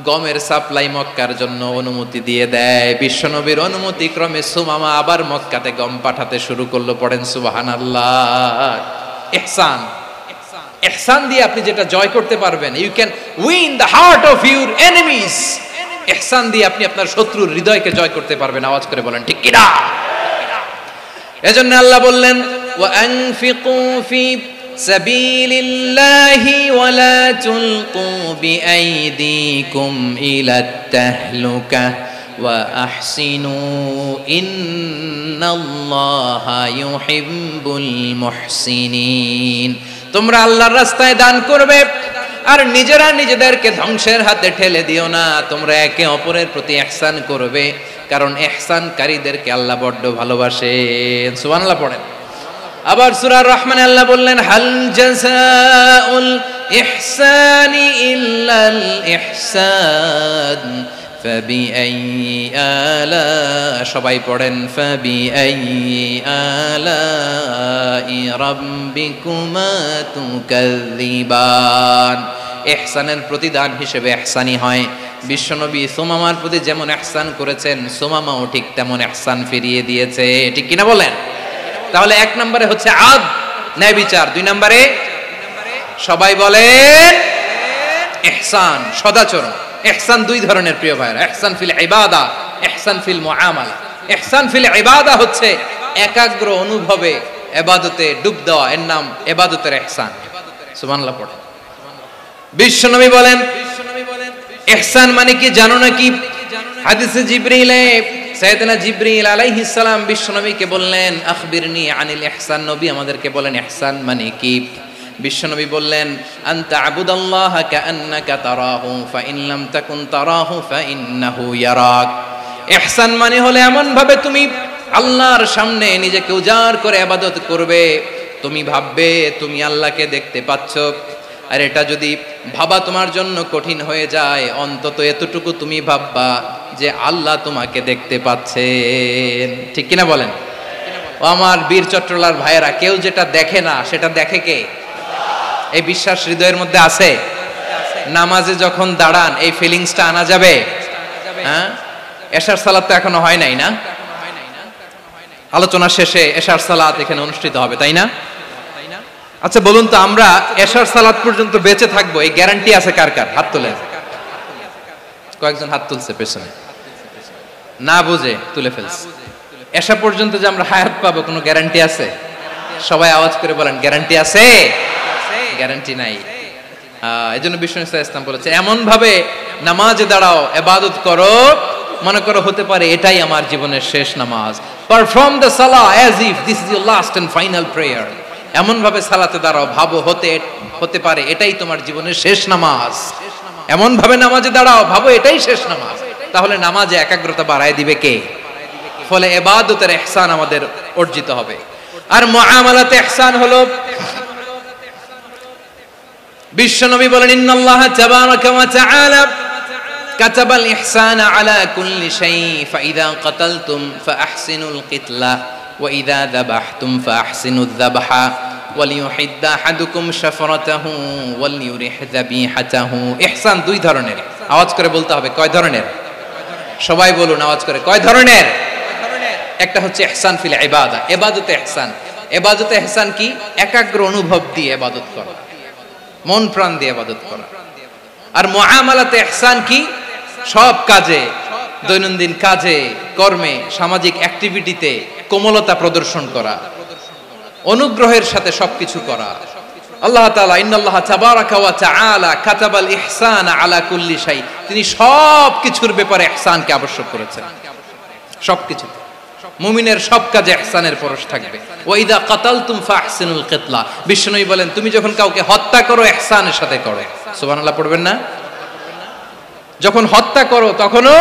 গমের সাপ্লাই মক্কার জন্য অনুমতি দিয়ে দেয়। বিশ্বনবীর অনুমতি ক্রমে সুমামা আবার মক্কাতে গম পাঠাতে শুরু করলো। পড়েন সুবহানাল্লাহ। ইহসান, ইহসান দিয়ে আপনি যেটা জয় করতে পারবেন, you can win the heart of your enemies. ইহসান দিয়ে আপনি আপনার শত্রুর হৃদয়কে জয় করতে পারবেন। আওয়াজ করে বলেন ঠিক কিনা? এজন্য আল্লাহ বললেন, ওয়া আনফিকু ফি সাবিলিল্লাহি ওয়া লা তুলকু বিআইদিকুম ইলাত তাহলুকা ওয়া আহসিনু ইন্নাল্লাহা ইউহিব্বুল মুহসিনিন। তোমরা আল্লাহর রাস্তায় দান করবে আর নিজেরা নিজেদেরকে ধ্বংসের হাতে ঠেলে দিও না। তোমরা একে অপরের প্রতি ইহসান করবে, কারণ ইহসানকারীদেরকে আল্লাহ বড্ড ভালোবাসেন। সুবহানাল্লাহ পড়েন। আবার সূরা রহমানে আল্লাহ বললেন, হাল জাযাউল ইহসানি ইল্লাল ইহসান ফাবিআইয়ি আলা, সবাই পড়েন, ফাবিআইয়ি আলাই রাব্বিকুমা তুকাযযিবান। ইহসানের প্রতিদান হিসেবে ইহসানি হয়। বিশ্বনবী সুমামার প্রতি যেমন ইহসান করেছেন, সুমামাও ঠিক তেমন ইহসান ফিরিয়ে দিয়েছে। ঠিক কিনা বলেন? তাহলে এক নম্বরে হচ্ছে আদ, ন্যায় বিচার। দুই নম্বরে সবাই বলেন ইহসান, সদাচরণ। ইহসান দুই ধরনের প্রিয় ভাইরা, ইহসান ফিল ইবাদা, ইহসান ফিল মুআমালা। ইহসান ফিল ইবাদা হচ্ছে একাগ্র অনুভবে ইবাদতে ডুব দেওয়া, এর নাম ইবাদতের ইহসান। সুবহানাল্লাহ পড়েন। বিশ্বনবী বলেন ইহসান মানে কি জানো নাকি? হাদিসে জিবরিলে সাইয়েদনা জিবরিল আলাইহিস সালাম বিশ্বনবীকে বললেন, আখবিরনি আনিল ইহসান। নবী আমাদেরকে বলেন ইহসান মানে কি? বিশ্বনবী বললেন, আনতা আবুদাল্লাহা কাআন্নাকা তারাহু ফাইন লাম তাকুন তারাহু ফাইন্নাহু ইয়ারাক। ইহসান মানে হলো এমন ভাবে তুমি আল্লাহর সামনে নিজেকে উজাড় করে ইবাদত করবে, তুমি ভাববে তুমি আল্লাহকে দেখতে পাচ্ছ। আর এটা যদি ভাবা তোমার জন্য কঠিন হয়ে যায়, অন্তত এতটুকু তুমি ভাববা যে আল্লাহ তোমাকে দেখতে পাচ্ছেন। ঠিক কিনা বলেন? ও আমার বীর চট্টলার ভাইয়েরা, কেউ যেটা দেখে না সেটা দেখে কে? এই বিশ্বাস হৃদয়ের মধ্যে আছে? নামাজে যখন দাঁড়ান এই ফিলিংসটা আনা যাবে? হ্যাঁ, এশার সালাত তো এখনো হয় নাই না? আলোচনা শেষে এশার সালাত এখানে অনুষ্ঠিত হবে, তাই না? আচ্ছা বলুন তো, আমরা এশার সালাত পর্যন্ত বেঁচে থাকবো এই গ্যারান্টি আছে কার কার? হাত তোলেন। কয়েকজন হাত তুলছে পেছনে, না বুঝে তুলে ফেলছে। এশা পর্যন্ত যে আমরা হায়াত পাবো কোনো গ্যারান্টি আছে? সবাই আওয়াজ করে বলেন গ্যারান্টি আছে? গ্যারান্টি নাই। এজন্য বিষ্ণু ইসলাম বলেছে এমন ভাবে নামাজে দাঁড়াও, ইবাদত করো, মনে করো হতে পারে এটাই আমার জীবনের শেষ নামাজ। পারফর্ম দ্য সালাহ as if this is your last and final prayer. এমন ভাবে সালাতে দাঁড়াও, ভাবো হতে পারে এটাই তোমার জীবনের শেষ নামাজ। এমন ভাবে নামাজে দাঁড়াও, ভাবো এটাই শেষ নামাজ। তাহলে নামাজে একাগ্রতা বাড়ায় দিবে কে? ফলে ইবাদতের ইহসান আমাদের অর্জিত হবে। আর মুআমালাতে ইহসান হলো, বিশ্বনবী বলেন, ইন্নাল্লাহা তাবারাকা ওয়া তাআলা কাতাবাল ইহসানা আলা কুল্লি শাই ফাইযা কাতালতুম ফাআহসিনুল কিতলা ওয়া ইযা যাবাহতুম ফাআহসিনুয যাবহা ওয়ালিউহিদ্দা আহাদুকুম শাফরাতাহু ওয়ালিউরিহ যাবিহাতাহু। ইহসান দুই ধরনের, আওয়াজ করে বলতে হবে। কয় ধরনের? সবাই বলুন আওয়াজ করে, কয় ধরনের? একটা হচ্ছে ইহসান ফিল ইবাদা, ইবাদতে ইহসান। ইবাদতে ইহসান কি? একাগ্র অনুভব দিয়ে ইবাদত করা, মন প্রাণ দিয়ে ইবাদত করা। আর মুআমালাতে ইহসান কি? সব কাজে, দৈনন্দিন কাজে, কর্মে, সামাজিক অ্যাক্টিভিটিতে কোমলতা প্রদর্শন করা, অনুগ্রহের সাথে সবকিছু করা। আল্লাহ তাআলা ইন্নাল্লাহা তাবারাকা ওয়া তাআলা কাতাবাল ইহসান আলা কুল্লি শাই, তিনি সব কিছুর ব্যাপারে ইহসানকে আবশ্যক করেছেন। সবকিছু মুমিনের সব কাজে ইহসানের পরশ থাকবে। ওয়া ইযা কাতালতুম ফাহসিনুল কিতলা, বিষ্ণুই বলেন তুমি যখন কাউকে হত্যা করো ইহসানের সাথে করো। সুবহানাল্লাহ পড়বেন না? যখন হত্যা করো তখনও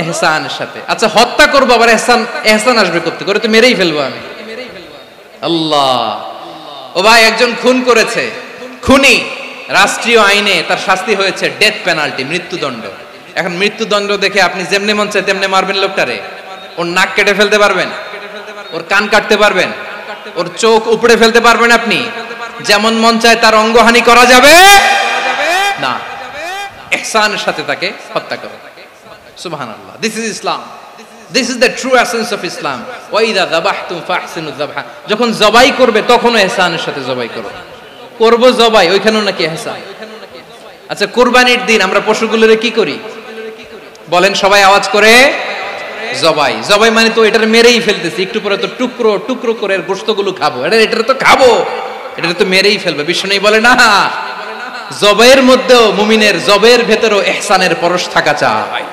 ইহসানের সাথে। আচ্ছা হত্যা করবো আবার ইহসান আসবে করতে করে, তো মেরেই ফেলবো আমি। আল্লাহ, ও ভাই একজন খুন করেছে, খুনি, রাষ্ট্রীয় আইনে তার শাস্তি হয়েছে ডেথ পেনাল্টি, মৃত্যুদণ্ড। এখন মৃত্যুদণ্ড দেখে আপনি যেমনে মন চায় তেমনে মারবেন লোকটারে? ওর নাক কেটে ফেলতে পারবেন? ওর কান কাটতে পারবেন? ওর চোখ উপড়ে ফেলতে পারবেন আপনি? যেমন মন চায় তার অঙ্গহানি করা যাবে না। ইহসানের সাথে তাকে হত্যা করো। সুবহানাল্লাহ, this is Islam, this is the true essence of Islam. ওয়া ইযা যাবাহতুম ফাহসিনুয যাবহা, যখন জবাই করবে তখনও ইহসানের সাথে জবাই করো। করব জবাই, ওইখানেও নাকি ইহসান। আচ্ছা কুরবানির দিন আমরা পশুগুলোরে কি করি বলেন সবাই আওয়াজ করে? জবাই। জবাই মানে তো এটার মেরেই ফেলতেছি, একটু পরে তো টুকরো টুকরো করে গোশতগুলো খাবো, এটা তো খাবো, এটা তো মেরেই ফেলবে। বিষ্ণু বলে না, জবাইয়ের মধ্যেও মুমিনের জবাইয়ের ভেতরেও ইহসানের পরশ থাকা চাই।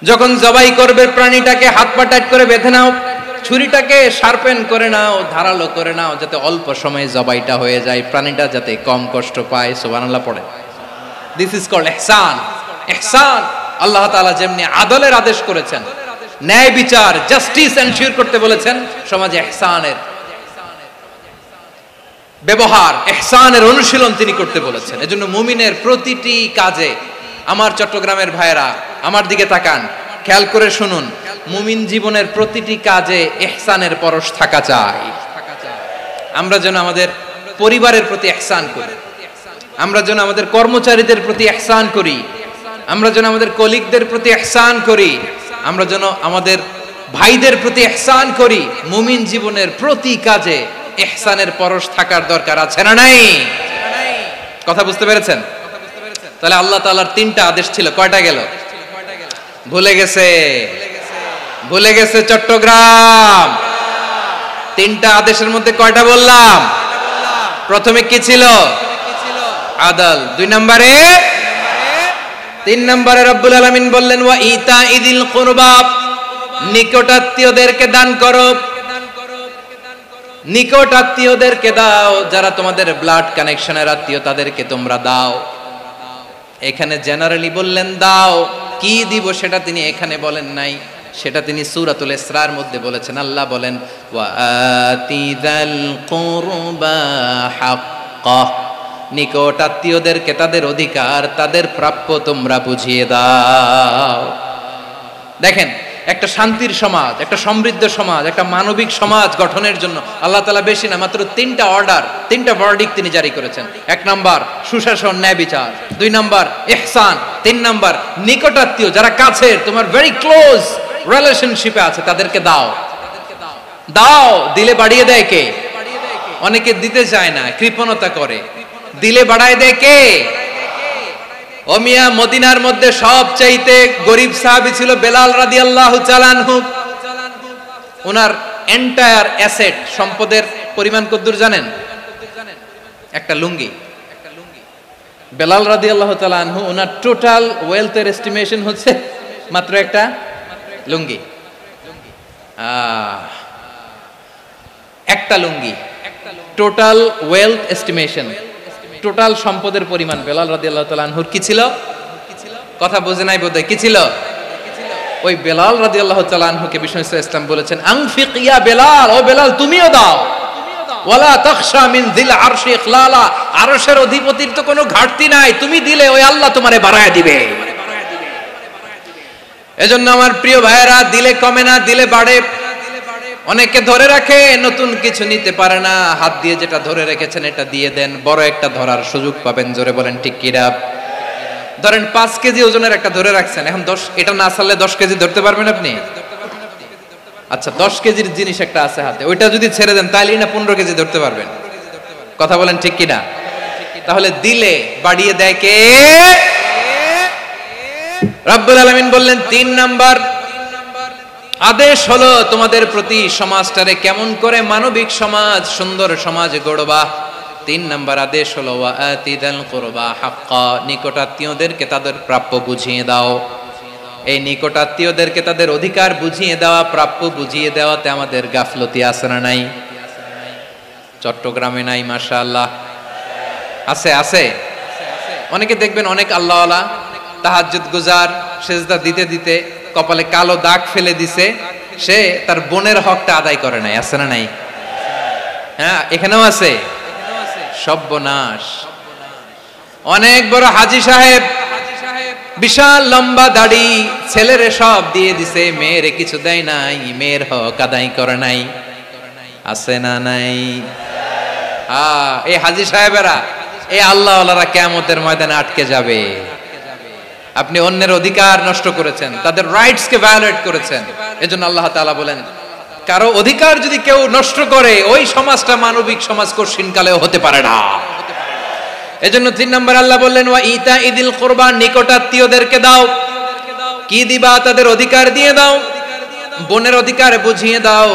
যখন জবাই করবে প্রাণীটাকে হাত পা টাইট করে বেঁধে নাও, ছুরিটাকে শার্পেন করে নাও, ধারালো করে নাও, যাতে অল্প সময়ে জবাইটা হয়ে যায়, প্রাণীটা যাতে কম কষ্ট পায়। সুবহানাল্লাহ পড়ে। দিস ইজ কল্ড ইহসান। ইহসান আল্লাহ তাআলা যেমনি আদলের আদেশ করেছেন, ন্যায় বিচার, জাস্টিস এনশিওর করতে বলেছেন, সমাজে ইহসানের ব্যবহার, ইহসানের অনুশীলন তিনি করতে বলেছেন। এজন্য মুমিনের প্রতিটি কাজে, আমার চট্টগ্রামের ভাইরা আমার দিকে তাকান, খেয়াল করে শুনুন, মুমিন জীবনের প্রতিটি কাজে ইহসানের পরশ থাকা চাই। আমরা যেন আমাদের পরিবারের প্রতি ইহসান করি, আমরা যেন আমাদের কর্মচারীদের প্রতি ইহসান করি, আমরা যেন আমাদের কলিগদের প্রতি ইহসান করি, আমরা যেন আমাদের ভাইদের প্রতি ইহসান করি। মুমিন জীবনের প্রতি কাজে ইহসানের পরশ থাকার দরকার আছে না নাই? কথা বুঝতে পেরেছেন? তাহলে আল্লাহ তাআলার তিনটা আদেশ ছিল, কয়টা গেল? ভুলে গেছে, ভুলে গেছে চট্টগ্রাম। তিনটা আদেশের মধ্যে কয়টা বললাম? প্রথমে কি ছিল? আদল। 2 নম্বরে, 3 নম্বরে রব্বুল আলামিন বললেন ওয়া ইতাইযিল কুরবা, নিকটাত্মীয়দেরকে দান করো। নিকট আত্মীয়দেরকে দাও, যারা তোমাদের ব্লাড কানেকশনের আত্মীয় তাদেরকে তোমরা দাও। এখানে জেনারেলি বললেন দাও, কি দিব সেটা তিনি এখানে বলেন নাই, সেটা তিনি সূরাতুল ইসরার মধ্যে বলেছেন। আল্লাহ বলেন ওয়া আতিযাল কুরবা হাক্কাহ, নিকট আত্মীয়দেরকে তাদের অধিকার, তাদের প্রাপ্য তোমরা বুঝিয়ে দাও। দেখেন, একটা শান্তির সমাজ, একটা সমৃদ্ধ সমাজ, একটা মানবিক সমাজ গঠনের জন্য আল্লাহ তাআলা বেশি না, মাত্র 3টা অর্ডার, 3টা ভার্ডিক্ট তিনি জারি করেছেন। 1 নাম্বার সুশাসন, ন্যায় বিচার। 2 নাম্বার ইহসান। 3 নাম্বার নিকটাত্মীয়, যারা কাছের, তোমার ভেরি ক্লোজ রিলেশনশিপে আছে, তাদেরকে দাও। দাও, দিলে বাড়িয়ে দেয় কে? অনেকে দিতে চায় না, কৃপণতা করে। দিলে বাড়ায় দেয় কে? ও মিয়া, মদিনার মধ্যে সবচাইতে গরিব সাহাবী ছিল বেলাল রাদিয়াল্লাহু তাআলা আনহু। ওনার এন্টায়ার অ্যাসেট, সম্পদের পরিমাণ কতদূর জানেন? একটা লুঙ্গি। বেলাল রাদিয়াল্লাহু তাআলা আনহু, ওনার টোটাল ওয়েলথের এস্টিমেশন হচ্ছে মাত্র একটা লুঙ্গি। একটা লুঙ্গি, টোটাল ওয়েলথ এস্টিমেশন, টোটাল সম্পদের পরিমাণ বেলাল রাদিয়াল্লাহু তাআলা আনহুর কি ছিল? কথা বোঝে নাই বোধহয়, কি ছিল? ওই বেলাল রাদিয়াল্লাহু তাআলা আনহুকে বিষ্ণু ইসলাম বলেছেন আনফিক ইয়া বেলাল, ও বেলাল তুমিও দাও। ওয়ালা তাখশা মিন যিল আরশি ইখলালা, আরশের অধিপতির তো কোনো ঘাটতি নাই, তুমি দিলে ওই আল্লাহ তোমারে বাড়ায় দিবে। এজন্য আমার প্রিয় ভাইয়েরা, দিলে কমে না, দিলে বাড়ে। অনেকে ধরে রাখে, নতুন কিছু নিতে পারে না, হাত দিয়ে যেটা ধরে রেখেছেন এটা দিয়ে দেন, বড় একটা ধরার সুযোগ পাবেন। জোরে বলেন ঠিক কিনা? ধরেন 5 কেজি ওজনের একটা ধরে রাখছেন, এখন 10 এটা না ছাড়লে 10 কেজি ধরতে পারবেন আপনি? আচ্ছা 10 কেজির জিনিস একটা আছে হাতে, ওইটা যদি ছেড়ে দেন তাইলেই না 15 কেজি ধরতে পারবেন? কথা বলেন ঠিক কিনা? তাহলে দিলে বাড়িয়ে দেয় কে? রব্বুল আলামিন বললেন 3 নাম্বার আদেশ হলো তোমাদের প্রতি সমাজটারে কেমন করে মানবিক সমাজ, সুন্দর সমাজ গড়বা। 3 নাম্বার আদেশ হলো ওয়াতিদাল কুরবা হাক্কা, নিকটাত্মীয়দেরকে তাদের প্রাপ্য বুঝিয়ে দাও। এই নিকটাত্মীয়দেরকে তাদের অধিকার বুঝিয়ে দেওয়া, প্রাপ্য বুঝিয়ে দেওয়াতে আমাদের গাফলতি আছে না নাই? চট্টগ্রামে নাই? মাশাআল্লাহ আছে, আছে। অনেকে দেখবেন অনেক আল্লাহওয়ালা, তাহাজ্জুদ গুজার, সেজদা দিতে দিতে কপালে কালো দাগ ফেলে দিছে, সে তার বোনের হকটা আদায় করে নাই। আছে না নাই? হ্যাঁ, এখানেও আছে। সর্বনাশ। অনেক বড় হাজী সাহেব, বিশাল লম্বা দাড়ি, ছেলেরে সব দিয়ে দিছে, মেয়েরে কিছু দেয় নাই, মেয়ের হক আদায় করে নাই। আছে না নাই? এই হাজী সাহেবেরা, এই আল্লাহওয়ালারা কিয়ামতের ময়দানে আটকে যাবে। আপনি অন্যের অধিকার নষ্ট করেছেন, তাদের রাইটস কে ভায়োলেট করেছেন। এজন্য আল্লাহ তাআলা বলেন, কারো অধিকার যদি কেউ নষ্ট করে, ওই সমাজটা মানবিক সমাজ কঠিনকালেও হতে পারে না। এজন্য 3 নম্বর আল্লাহ বললেন ওয়া ইতা ইদিল কুরবা, নিকটাত্মীয়দেরকে দাও। কি দিবা? তাদের অধিকার দিয়ে দাও। বোনের অধিকার বুঝিয়ে দাও,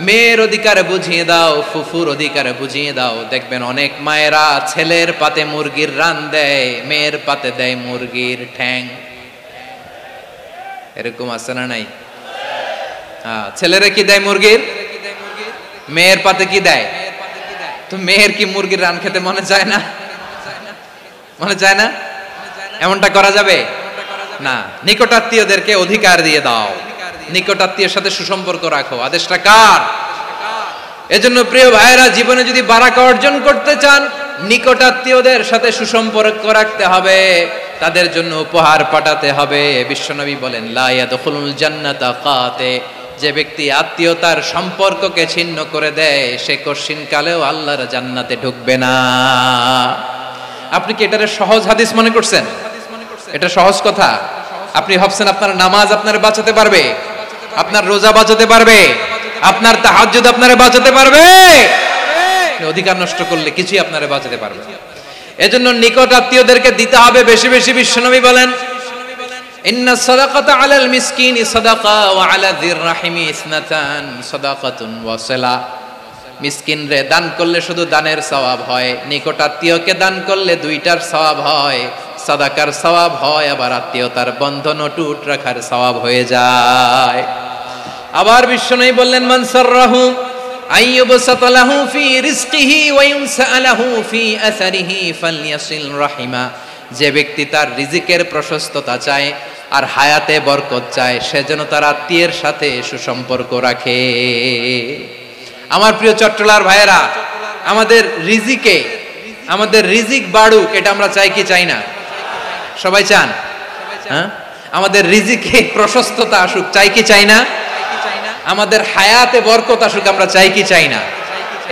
মেয়ের অধিকার বুঝিয়ে দাও, ফুফুর অধিকার বুঝিয়ে দাও। দেখবেন অনেক মায়েরা ছেলের পাতে মুরগির রান দেয়, মেয়ের পাতে দেয় মুরগির ঠ্যাং। এরকম আছে না নাই? ছেলেরা কি দেয়? মুরগির। মেয়ের পাতে কি দেয়? তো মেয়ের কি মুরগির রান খেতে মনে চায় না? মনে চায় না? এমনটা করা যাবে না। নিকটাত্মীয়দেরকে অধিকার দিয়ে দাও, নিকটাত্মীয়ের সাথে সুসম্পর্ক রাখো। আদেশটা কার? এজন্য প্রিয় ভাইয়েরা, জীবনে যদি বারাকা অর্জন করতে চান, নিকটাত্মীয়দের সাথে সুসম্পর্ক রাখতে হবে, তাদের জন্য উপহার পাঠাতে হবে। বিশ্বনবী বলেন লা ইয়াদখুলুল জান্নাতা কাতে, যে ব্যক্তি আত্মীয়তার সম্পর্ককে ছিন্ন করে দেয়, সে কঠিনকালেও আল্লাহর জান্নাতে ঢুকবে না। আপনি কি এটারে সহজ হাদিস মনে করছেন? এটা সহজ কথা। আপনি ভাবছেন আপনার নামাজ আপনারে বাঁচাতে পারবে, আপনার রোজা বাঁচাতে পারবে, আপনার তাহাজ্জুদ আপনারে বাঁচাতে পারবে? অধিকার নষ্ট করলে কিছুই আপনারে বাঁচাতে পারবে। এজন্য নিকট আত্মীয়দেরকে দিতে হবে বেশি বেশি। বিশ্বনবী বলেন ইন্না সাদাকাতা আলাল মিসকিনি সাদাকা ওয়া আলা যির রাহিমি ইসনাতান সাদাকাতুন ওয়া সিলা। মিসকিনরে দান করলে শুধু দানের সওয়াব হয়, নিকট আত্মীয়কে দান করলে 2টার সওয়াব হয়। সাদাকার সওয়াব হয়, আবার আত্মীয়তার বন্ধন অটুট রাখার সওয়াব হয়ে যায়। আবার বিশ্বনবী বললেন মান সাররাহু আইয়ুবসাতা লাহু ফি রিজকিহি ওয়া ইউনসালাহু ফি আসারিহি ফালইয়াসিল রাহিমা। যে ব্যক্তি তার রিজিকের প্রশস্ততা চায় আর হায়াতে বরকত চায়, সে যেন তার আত্মীয়ের সাথে সুসম্পর্ক রাখে। আমার প্রিয় চট্টলার ভাইয়েরা, আমাদের রিজিক বাড়ুক, এটা আমরা চাই কি চাই না? সবাই চান? হ্যাঁ, আমাদের রিজিকে প্রশস্ততা আসুক, চাই কি চাই না? আমাদের হায়াতে বরকত আসুক, আমরা চাই কি চাই না?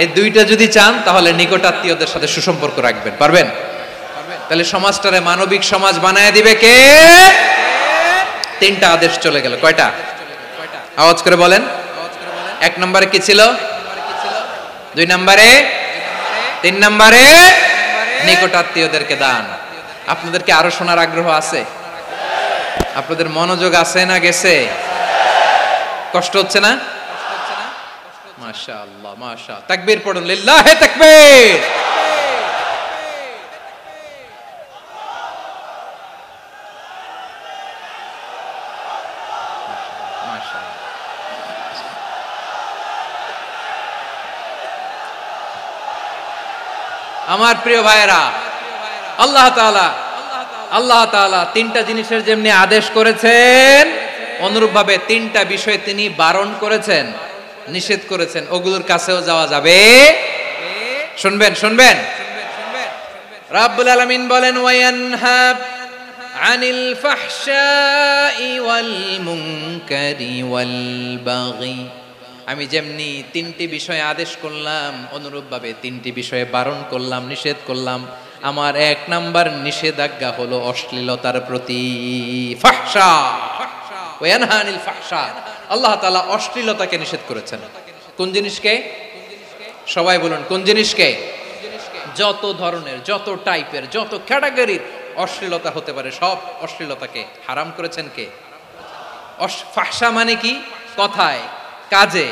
এই 2টা যদি চান, তাহলে নিকটাত্মীয়দের সাথে সুসম্পর্ক রাখবেন। পারবেন? তাহলে সমাজটারে মানবিক সমাজ বানায় দিবে কে? 3টা আদেশ চলে গেল। কয়টা? আওয়াজ করে বলেন। 1 নম্বরে কি ছিল? 2 নম্বরে, 3 নম্বরে নিকটাত্মীয়দেরকে দান। আপনাদেরকে আরো শোনার আগ্রহ আছে? আপনাদের মনোযোগ আছে না গেছে? কষ্ট হচ্ছে না? মাশাআল্লাহ, মাশাআল্লাহ। তাকবীর পড়ুন, লিল্লাহি তাকবীর। আমার প্রিয় ভাইয়েরা, আল্লাহ তাআলা 3টা জিনিসের যেমনি আদেশ করেছেন, অনুরূপভাবে 3টা বিষয় তিনি বারণ করেছেন, নিষেধ করেছেন। ওগুলোর কাছেও যাওয়া যাবে। শুনবেন। রাব্বুল আলামিন বলেন ওয়ায়ানহা আনিল ফাহশাই ওয়াল মুনকারি ওয়াল বাগি আমি যেমনি তিনটি বিষয়ে আদেশ করলাম, অনুরূপভাবে তিনটি বিষয়ে বারণ করলাম, নিষেধ করলাম। আমার 1 নাম্বার নিষেধাজ্ঞা হলো অশ্লীলতার প্রতি। ফাহশা ওয়া ইয়ানহা আনিল ফাহশা, আল্লাহ তাআলা অশ্লীলতাকে নিষেধ করেছেন। কোন জিনিসকে? সবাই বলুন, কোন জিনিসকে? যত ধরনের, যত টাইপের, যত ক্যাটাগরির অশ্লীলতা হতে পারে, সব অশ্লীলতাকে হারাম করেছেন কে? ফাহশা মানে কি? কথায়, কাজে,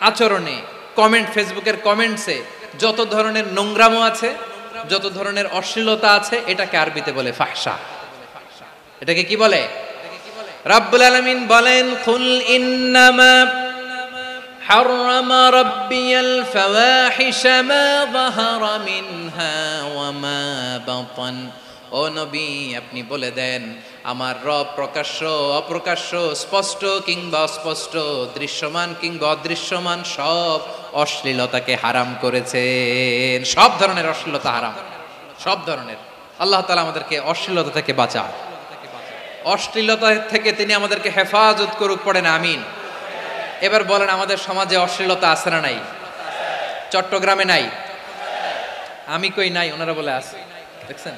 আচরণে, কমেন্ট, ফেসবুকের কমেন্টসে যত ধরনের নোংরামো আছে, যত ধরনের অশ্লীলতা আছে, এটাকে আরবিতে বলে ফাহশা। এটাকে কি বলে? রাব্বুল আলামিন বলেন, কুল ইন্নামা হাররামা রাব্বিয়াল ফাওয়াহিশা মা যাহারা মিনহা ওয়া মা বাতান। ও নবী, আপনি বলে দেন, আমার রব প্রকাশ্য, অপ্রকাশ্য, স্পষ্ট কিংবা অস্পষ্ট, দৃশ্যমান কিংবা অদৃশ্যমান সব অশ্লীলতাকে হারাম করেছেন। সব ধরনের অশ্লীলতা হারাম, সব ধরনের। আল্লাহ তাআলা আমাদেরকে অশ্লীলতা থেকে বাঁচান, অশ্লীলতা থেকে তিনি আমাদেরকে হেফাজত করুক, পড়েন আমিন। এবার বলেন, আমাদের সমাজে অশ্লীলতা আছে না নাই? চট্টগ্রামে নাই? আমি কই নাই, ওনারা বলে আছে। দেখছেন,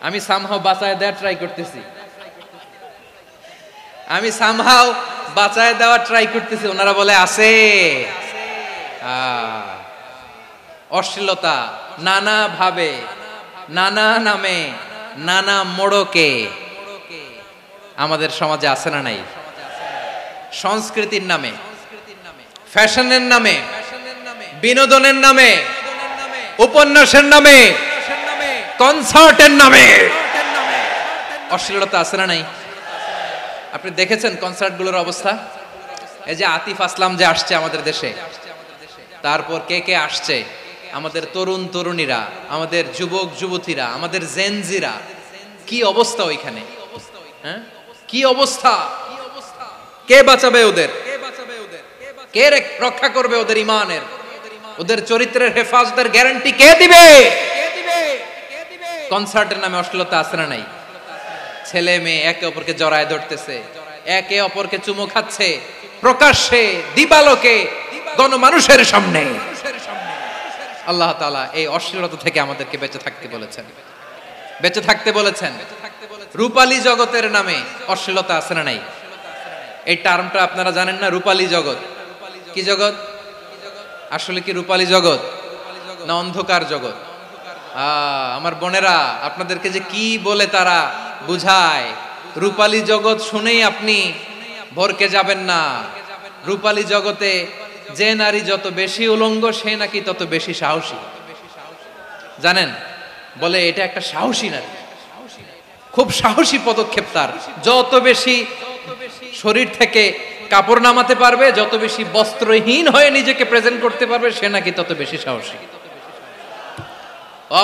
আমি সামহাও বাঁচায় দেওয়ার ট্রাই করতেছি, আমি সামহাও বাঁচায় দেওয়ার ট্রাই করতেছি, ওনারা বলে আছে। অশ্লীলতা নানা ভাবে, নানা নামে, নানা মোড়কে আমাদের সমাজে আছে না নাই? সংস্কৃতির নামে, ফ্যাশনের নামে, বিনোদনের নামে, উপন্যাসের নামে, কনসার্টের নামে অশ্লীলতা আছে না নাই? আপনি দেখেছেন কনসার্টগুলোর অবস্থা? এই যে আতিফ আসলাম যে আসছে আমাদের দেশে, তারপর কে কে আসছে, আমাদের তরুণ তরুণীরা, আমাদের যুবক যুবতীরা, আমাদের জেনজিরা, কি অবস্থা ওইখানে? হ্যাঁ, কি অবস্থা? কে বাঁচাবে ওদের? কে রক্ষা করবে ওদের ইমানের, ওদের চরিত্রের হেফাজতের গ্যারান্টি কে দিবে? কনসার্টের নামে অশ্লীলতা আছে না নাই? ছেলে মেয়ে একে অপরকে জড়ায় ধরতেছে, একে অপরকে চুমু খাচ্ছে, প্রকাশ্যে, দিবালোকে, গণমানুষের সামনে। আল্লাহ তাআলা এই অশ্লীলতা থেকে আমাদেরকে বেঁচে থাকতে বলেছেন, বেঁচে থাকতে বলেছেন। রূপালী জগতের নামে অশ্লীলতা আছে না নাই? এই টার্মটা আপনারা জানেন না? রূপালী জগৎ কি জগৎ? আসলে কি রূপালী জগৎ না অন্ধকার জগৎ? আমার বোনেরা, আপনাদেরকে যে কি বলে তারা বুঝায়, রূপালী জগৎ শুনেই আপনি ভরকে যাবেন না। রূপালী জগতে যে নারী যত বেশি উলঙ্গ, সে নাকি তত বেশি সাহসী। জানেন, বলে এটা একটা সাহসী নারী, খুব সাহসী পদক্ষেপ তার। যত বেশি শরীর থেকে কাপড় নামাতে পারবে, যত বেশি বস্ত্রহীন হয়ে নিজেকে প্রেজেন্ট করতে পারবে, সে নাকি তত বেশি সাহসী।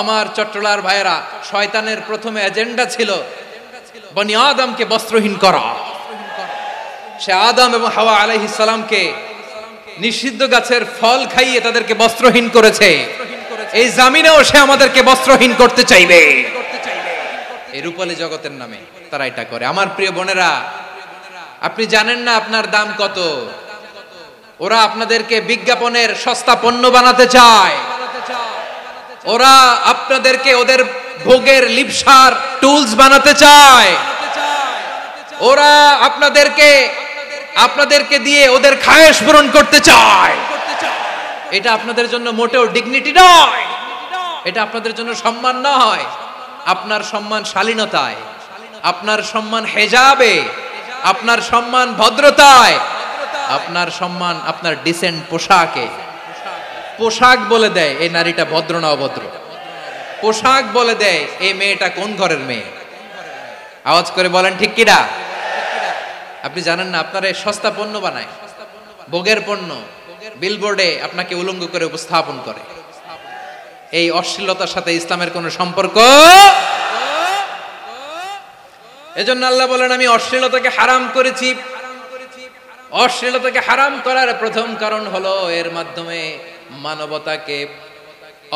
আমার চট্টলার ভাইয়েরা, শয়তানের প্রথমে এজেন্ডা ছিল বনি আদমকে বস্ত্রহীন করা। সে আদম এবং হাওয়া আলাইহিস সালামকে নিষিদ্ধ গাছের ফল খাইয়ে তাদেরকে বস্ত্রহীন করেছে। এই জামিনেও সে আমাদেরকে বস্ত্রহীন করতে চাইবে। এই রূপালী জগতের নামে তারা এটা করে। আমার প্রিয় বোনেরা, আপনি জানেন না আপনার দাম কত? ওরা আপনাদেরকে বিজ্ঞাপনের সস্তা পণ্য বানাতে চায়। ওরা আপনাদেরকে ওদের ভোগের লিপসার টুলস বানাতে চায়। ওরা আপনাদেরকে দিয়ে ওদের খায়েশ পূরণ করতে চায়। এটা আপনাদের জন্য মোটেও ডিগনিটি নয়, এটা আপনাদের জন্য সম্মান নয়। আপনার সম্মান শালীনতায়, আপনার সম্মান হেজাবে, আপনার সম্মান ভদ্রতায়, আপনার সম্মান আপনার ডিসেন্ট পোশাকে। পোশাক বলে দেয় এই নারীটা ভদ্র না অভদ্র। পোশাক বলে দেয় এই মেয়েটা কোন ঘরের মেয়ে। আওয়াজ করে বলেন ঠিক কিনা? আপনি জানেন না, আপনার এই সস্তা পণ্য বানায়, ভোগের পণ্য, বিলবোর্ডে আপনাকে উলঙ্গ করে উপস্থাপন করে। এই অশ্লীলতার সাথে ইসলামের কোনো সম্পর্ক। এজন্য আল্লাহ বলেন, আমি অশ্লীলতাকে হারাম করেছি। অশ্লীলতাকে হারাম করার প্রথম কারণ হলো এর মাধ্যমে মানবতাকে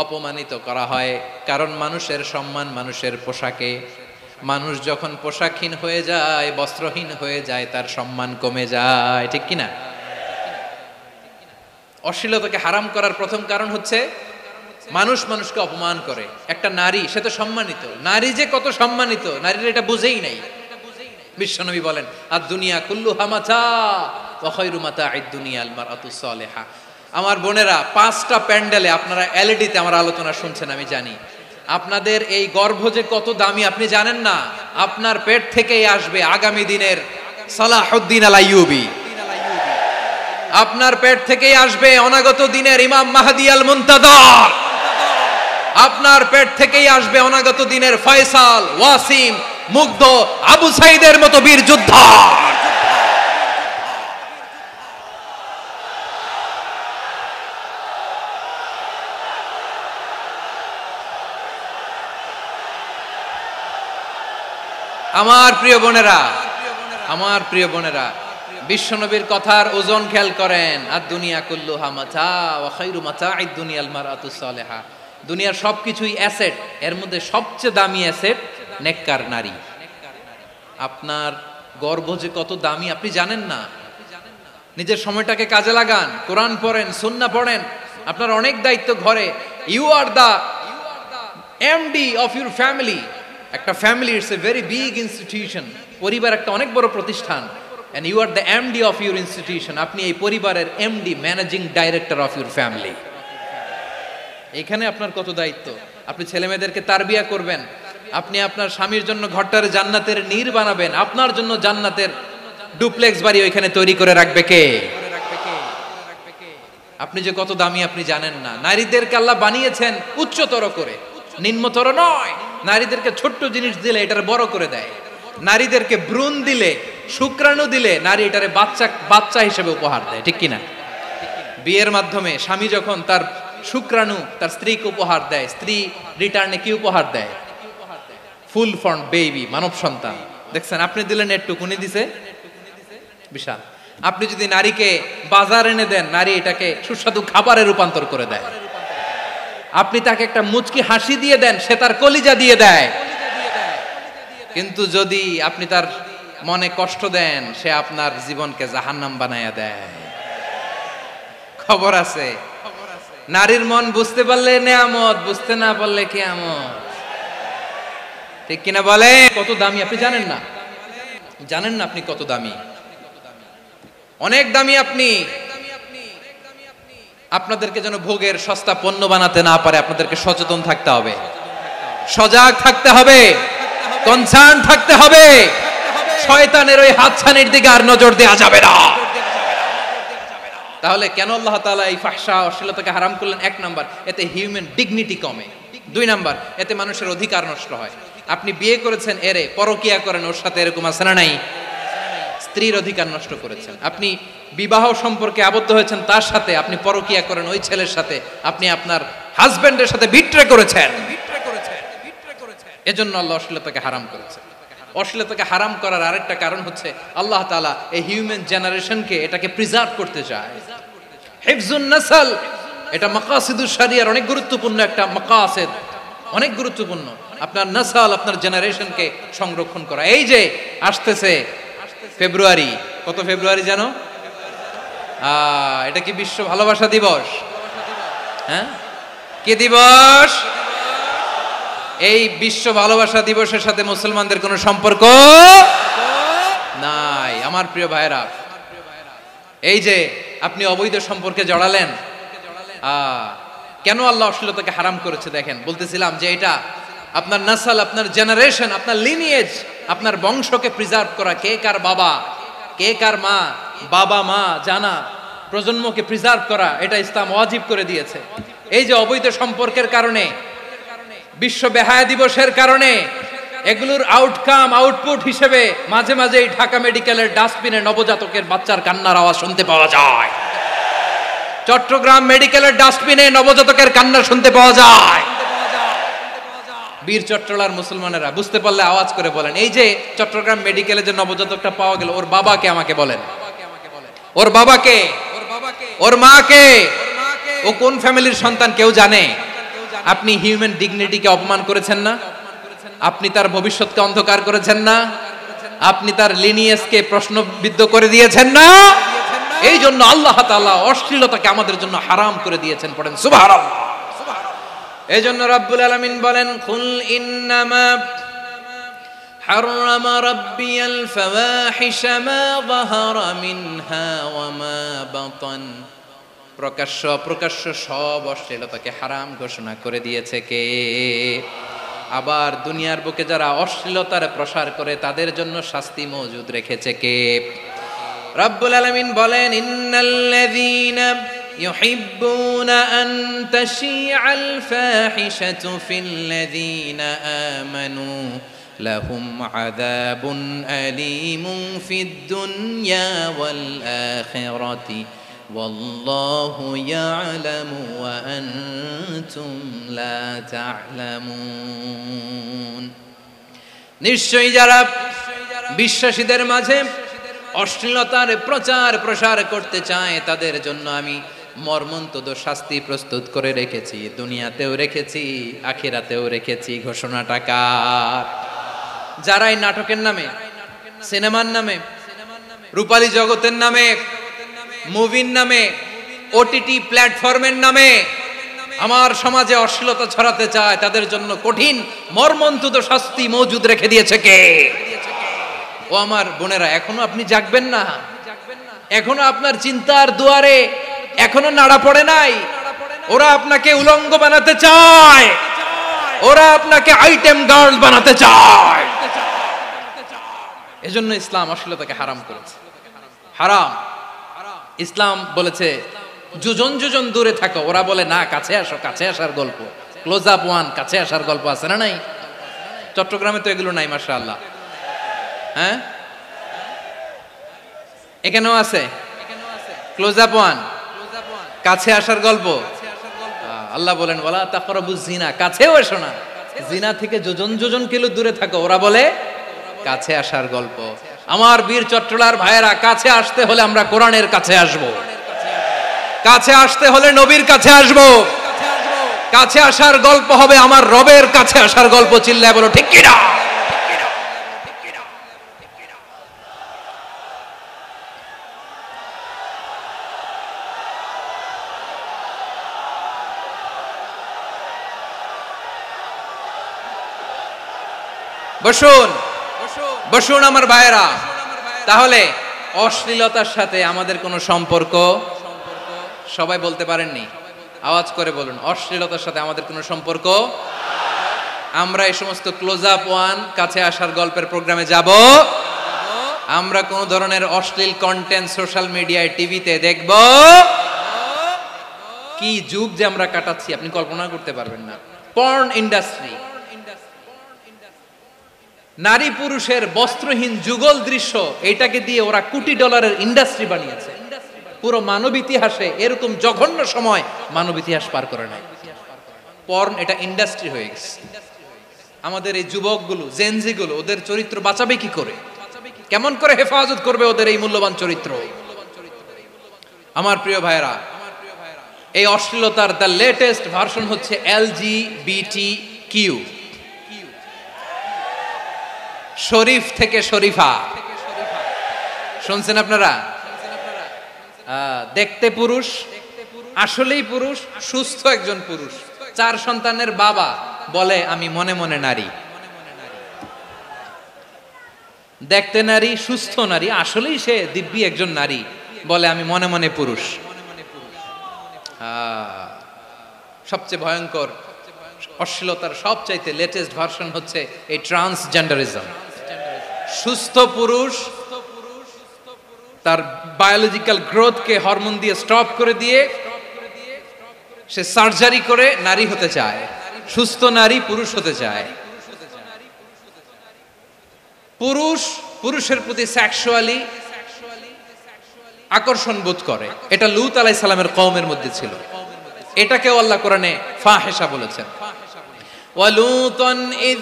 অপমানিত করা হয়। কারণ মানুষের সম্মান মানুষের পোশাকে। মানুষ যখন পোশাকহীন হয়ে যায়, বস্ত্রহীন হয়ে যায়, তার সম্মান কমে যায়। ঠিক কিনা? অশ্লীলতাকে হারাম করার প্রথম কারণ হচ্ছে মানুষ মানুষকে অপমান করে। একটা নারী, সে তো সম্মানিত, নারী যে কত সম্মানিত নারীর এটা বুঝেই নাই। বিশ্বনবী বলেন আর দুনিয়া কুল্লুহা মাতা ওয়া খায়রু মাতা'আদ দুনিয়া আল মারআতুস সালিহা। আমার বোনেরা, 5টা প্যান্ডেলে আপনারা এলইডিতে আমার আলোচনা শুনছেন, আমি জানি। আপনাদের এই গর্ভ যে কত দামি আপনি জানেন না। আপনার পেট থেকেই আসবে আগামী দিনের সালাহুদ্দিন আল আইয়ুবী, আপনার পেট থেকেই আসবে অনাগত দিনের ইমাম মাহদী আল মুনতাযর, আপনার পেট থেকেই আসবে অনাগত দিনের ফয়সাল, ওয়াসিম, মুগ্ধ, আবু সাইদের মতো বীর যোদ্ধা। আমার প্রিয় বোনেরা, আমার প্রিয় বোনেরা, বিশ্বনবীর কথার ওজন খেয়াল করেন। আর দুনিয়া কুল্লুহা মাতা ওয়া খায়রু মাতা'আদ দুনিয়া আল মারআতুস সালিহা। দুনিয়ার সবকিছুই অ্যাসেট, এর মধ্যে সবচেয়ে দামি অ্যাসেট নেককার নারী। আপনার গর্ভ যে কত দামি আপনি জানেন না। নিজের সময়টাকে কাজে লাগান, কোরআন পড়েন, সুন্নাহ পড়েন। আপনার অনেক দায়িত্ব ঘরে। You are the MD of your family. একটা family it's a very big institution. পরিবার একটা অনেক বড় প্রতিষ্ঠান। and you are the MD of your institution. আপনি এই পরিবারের MD, managing director of your family. এখানে আপনার কত দায়িত্ব। আপনি ছেলে মেয়েদেরকে তারবিয়া করবেন, আপনি আপনার স্বামীর জন্য ঘরটার জান্নাতের নীর বানাবেন, আপনার জন্য জান্নাতের ডুপ্লেক্স বাড়ি ওইখানে তৈরি করে রাখবে কে? আপনি যে কত দামি আপনি জানেন না। নারীদেরকে আল্লাহ বানিয়েছেন উচ্চতর করে, নিম্নতর নয়। নারীদেরকে ছোট্ট জিনিস দিলে এটার বড় করে দেয়। নারীদেরকে ভ্রূণ দিলে, শুক্রাণু দিলে নারী এটারে বাচ্চা হিসেবে উপহার দেয়, ঠিক কিনা? বিয়ের মাধ্যমে স্বামী যখন তার শুক্রাণু তার স্ত্রীকে উপহার দেয়, স্ত্রী রিটার্নে কি উপহার দেয়? ফুল ফর্ম বেবি, মানব সন্তান। দেখছেন, আপনি দিলেন একটুক, উনি দিছে বিশাল। আপনি যদি নারীকে বাজার এনে দেন, নারী এটাকে সুস্বাদু খাবারে রূপান্তর করে দেয়। আপনি তাকে একটা মুচকি হাসি দিয়ে দেন, সে তার কলিজা দিয়ে দেয়। কিন্তু যদি আপনি তার মনে কষ্ট দেন, সে আপনার জীবনকে জাহান্নাম বানায়া দেয়। খবর আছে, নারীর মন বুঝতে পারলে নেয়ামত, বুঝতে না পারলে কিয়ামত, ঠিক কিনা বলে? কত দামি আপনি জানেন না, জানেন না আপনি কত দামি, অনেক দামি আপনি। আপনাদেরকে যেন ভোগের সস্তা পণ্য বানাতে না পারে, আপনাদেরকে সচেতন থাকতে হবে, সজাগ থাকতে হবে, কনসার্ন থাকতে হবে। শয়তানের ওই হাতছানির দিকে আর নজর দেওয়া যাবে না। তাহলে কেন আল্লাহ তাআলা এই ফাহশা অশ্লীলতাকে হারাম করলেন? 1 নাম্বার, এতে হিউম্যান ডিগনিটি কমে। 2 নাম্বার, এতে মানুষের অধিকার নষ্ট হয়। আপনি বিয়ে করেছেন, এরে পরকিয়া করেন, ওর সাথে এরকম আছে না নাই? স্ত্রীর অধিকার নষ্ট করেছেন। আপনি বিবাহ সম্পর্কে আবদ্ধ হয়েছেন তার সাথে, আপনি পরকিয়া করেন ওই ছেলের সাথে, আপনি আপনার হাজবেন্ডের সাথে বিট্রে করেছেন। এজন্য আল্লাহ অশ্লীলতাকে হারাম করেছেন। অশ্লীলতাকে হারাম করার আরেকটা কারণ হচ্ছে আল্লাহ তাআলা এই হিউম্যান জেনারেশনকে এটাকে প্রিজার্ভ করতে চায়। হিফজুন নাসল, এটা মাকাসিদুশ শরিয়ার অনেক গুরুত্বপূর্ণ একটা মাকাসিদ, অনেক গুরুত্বপূর্ণ। আপনার নাসল, আপনার জেনারেশনকে সংরক্ষণ করা। এই যে আসতেছে ফেব্রুয়ারি, কত ফেব্রুয়ারি জানো? এটা কি বিশ্ব ভালোবাসা দিবস? হ্যাঁ, কি দিবস? এই বিশ্ব ভালোবাসা দিবসের সাথে মুসলমানদের কোনো সম্পর্ক নাই। আমার প্রিয় ভাইরা, এই যে আপনি অবৈধ সম্পর্কে জড়ালেন, কেন আল্লাহ অশ্লীলতাকে হারাম করেছে দেখেন। বলতেছিলাম যে এটা আপনার নাসল, আপনার জেনারেশন, আপনার লিনিয়েজ, আপনার বংশকে প্রিজার্ভ করা। কে কার বাবা, কে কার মা, বাবা মা জানা, প্রজন্মকে প্রিজার্ভ করা, এটা ইসলাম ওয়াজিব করে দিয়েছে। এই যে অবৈধ সম্পর্কের কারণে, বিশ্ব বেহায়া দিবসের কারণে, এগুলোর আউটকাম, আউটপুট হিসেবে মাঝে মাঝে এই ঢাকা মেডিকেলের ডাস্টবিনে নবজাতকের বাচ্চার কান্নার আওয়াজ শুনতে পাওয়া যায়। চট্টগ্রাম মেডিকেলের ডাস্টবিনে নবজাতকের কান্না শুনতে পাওয়া যায়। বীর চট্টলার মুসলমানেরা বুঝতে পারলে আওয়াজ করে বলেন, এই যে চট্টগ্রাম মেডিকেলে যে নবজাতকটা পাওয়া গেল, ওর বাবাকে আমাকে বলেন, ওর বাবাকে, ওর মাকে, ও কোন ফ্যামিলির সন্তান কেউ জানে? আপনি হিউম্যান ডিগনিটিকে অপমান করেছেন না? আপনি তার ভবিষ্যৎকে অন্ধকার করেছেন না? আপনি তার লিনিয়েজকে প্রশ্নবিদ্ধ করে দিয়েছেন না? এই জন্য আল্লাহ তাআলা অশ্লীলতাকে আমাদের জন্য হারাম করে দিয়েছেন। পড়েন সুবহানাল্লাহ। এই জন্য রব্বুল আলামিন বলেন, কুল ইন্নামা حرم ربي الفواحش ما ظهر منها وما بطن। প্রকাশ্য অপ্রকাশ্য সব অশ্লীলতাকে হারাম ঘোষণা করে দিয়েছে কে? আবার দুনিয়ার বুকে যারা অশ্লীলতার প্রসার করে তাদের জন্য শাস্তি মজুদ রেখেছে কে? রব্বুল আলামিন বলেন, ইন্নাল্লাযীনা ইউহিব্বুনা আন তাশিআল ফাহিশাতু ফিল্লাযীনা আমানু লাহুম আযাবুন আলীমুন ফিদ দুনিয়া ওয়াল আখিরাতি ওয়াল্লাহু ইয়ালামু ওয়া আনতুম লা তা'লামুন। নিশ্চয়ই যারা বিশ্বাসীদের মাঝে অশ্লীলতার প্রচার প্রসার করতে চায় তাদের জন্য আমি মর্মন্তুদ শাস্তি প্রস্তুত করে রেখেছি, দুনিয়াতেও রেখেছি, আখিরাতেও রেখেছি। ঘোষণাটা কার? যারা এই নাটকের নামে, সিনেমার নামে, রূপালী জগতের নামে, মুভির নামে, ওটিটি প্ল্যাটফর্মের নামে আমার সমাজে অশ্লীলতা ছড়াতে চায় তাদের জন্য কঠিন মর্মন্তুদ শাস্তি মজুদ রেখে দিয়েছে কে? ও আমার বোনেরা, এখনো আপনি জাগবেন না? এখনো আপনার চিন্তার দুয়ারে এখনো নাড়া পড়ে নাই? ওরা আপনাকে উলঙ্গ বানাতে চায়, ওরা আপনাকে আইটেম গার্ল বানাতে চায়। এজন্য ইসলাম অশ্লীলতাকে হারাম করেছে। হারাম। ইসলাম বলেছে যোজন যোজন দূরে থাকো, ওরা বলে না কাছে আসো, কাছে আসার গল্প, ক্লোজ আপ ওয়ান, কাছে আসার গল্প আছে না নাই? চট্টগ্রামে তো এগুলো নাই মাশাআল্লাহ। হ্যাঁ, এখানেও আছে ক্লোজ আপ ওয়ান, কাছে আসার গল্প। আল্লাহ বলেন ওয়ালা তাকরাবুজ জিনা, কাছেও এসো না, জিনা থেকে যোজন যোজন কিলো দূরে থাকো, ওরা বলে কাছে আসার গল্প। আমার বীর চট্টলার ভাইয়েরা, কাছে আসতে হলে আমরা কোরআনের কাছে আসব, কাছে আসতে হলে নবীর কাছে আসব, কাছে আসার গল্প হবে আমার রবের কাছে আসার গল্প। চিল্লায় বলো ঠিক কিনা? বসুন বসুন আমার ভাইয়েরা। তাহলে অশ্লীলতার সাথে আমাদের কোনো সম্পর্ক? সবাই বলতে পারেননি, আওয়াজ করে বলুন, অশ্লীলতার সাথে আমাদের কোনো সম্পর্ক? আমরা এই সমস্ত ক্লোজ আপ ওয়ান, কাছে আসার গল্পের প্রোগ্রামে যাব? আমরা কোন ধরনের অশ্লীল কন্টেন্ট সোশ্যাল মিডিয়ায়, টিভিতে দেখব? কি যুগ যে আমরা কাটাচ্ছি আপনি কল্পনা করতে পারবেন না। পর্ন ইন্ডাস্ট্রি, নারী পুরুষের বস্ত্রহীন যুগল দৃশ্য, এটাকে দিয়ে ওরা কোটি ডলারের ইন্ডাস্ট্রি বানিয়েছে। পুরো মানব ইতিহাসে এরকম জঘন্য সময় মানব ইতিহাস পার করে নাই। পর্ন এটা ইন্ডাস্ট্রি হয়ে গেছে। আমাদের এই যুবকগুলো, জেনজিগুলো, ওদের চরিত্র বাঁচাবে কি করে? কেমন করে হেফাজত করবে ওদের এই মূল্যবান চরিত্র? আমার প্রিয় ভাইরা, এই অশ্লীলতার দ্য লেটেস্ট ভার্সন হচ্ছে LGBTQ, শরীফ থেকে শরীফা। শুনছেন আপনারা? দেখতে পুরুষ, আসলেই পুরুষ, সুস্থ একজন পুরুষ, 4 সন্তানের বাবা, বলে আমি মনে মনে নারী। দেখতে নারী, সুস্থ নারী, আসলেই সে দিব্যি একজন নারী, বলে আমি মনে মনে পুরুষ। সবচেয়ে ভয়ঙ্কর অশ্লীলতার সবচাইতে লেটেস্ট ভার্সন হচ্ছে এই ট্রান্সজেন্ডারিজম। সুস্থ পুরুষ তার বায়োলজিক্যাল গ্রোথকে হরমোন দিয়ে স্টপ করে দিয়ে সে সার্জারি করে নারী হতে চায়, সুস্থ নারী পুরুষ হতে চায়। পুরুষ পুরুষের প্রতি সেক্সুয়ালি আকর্ষণ বোধ করে, এটা লূত আলাইহিস সালামের কওমের মধ্যে ছিল। এটাকেও আল্লাহ কোরআনে ফাহিশা বলেছেন। ওয়ালুতান ইয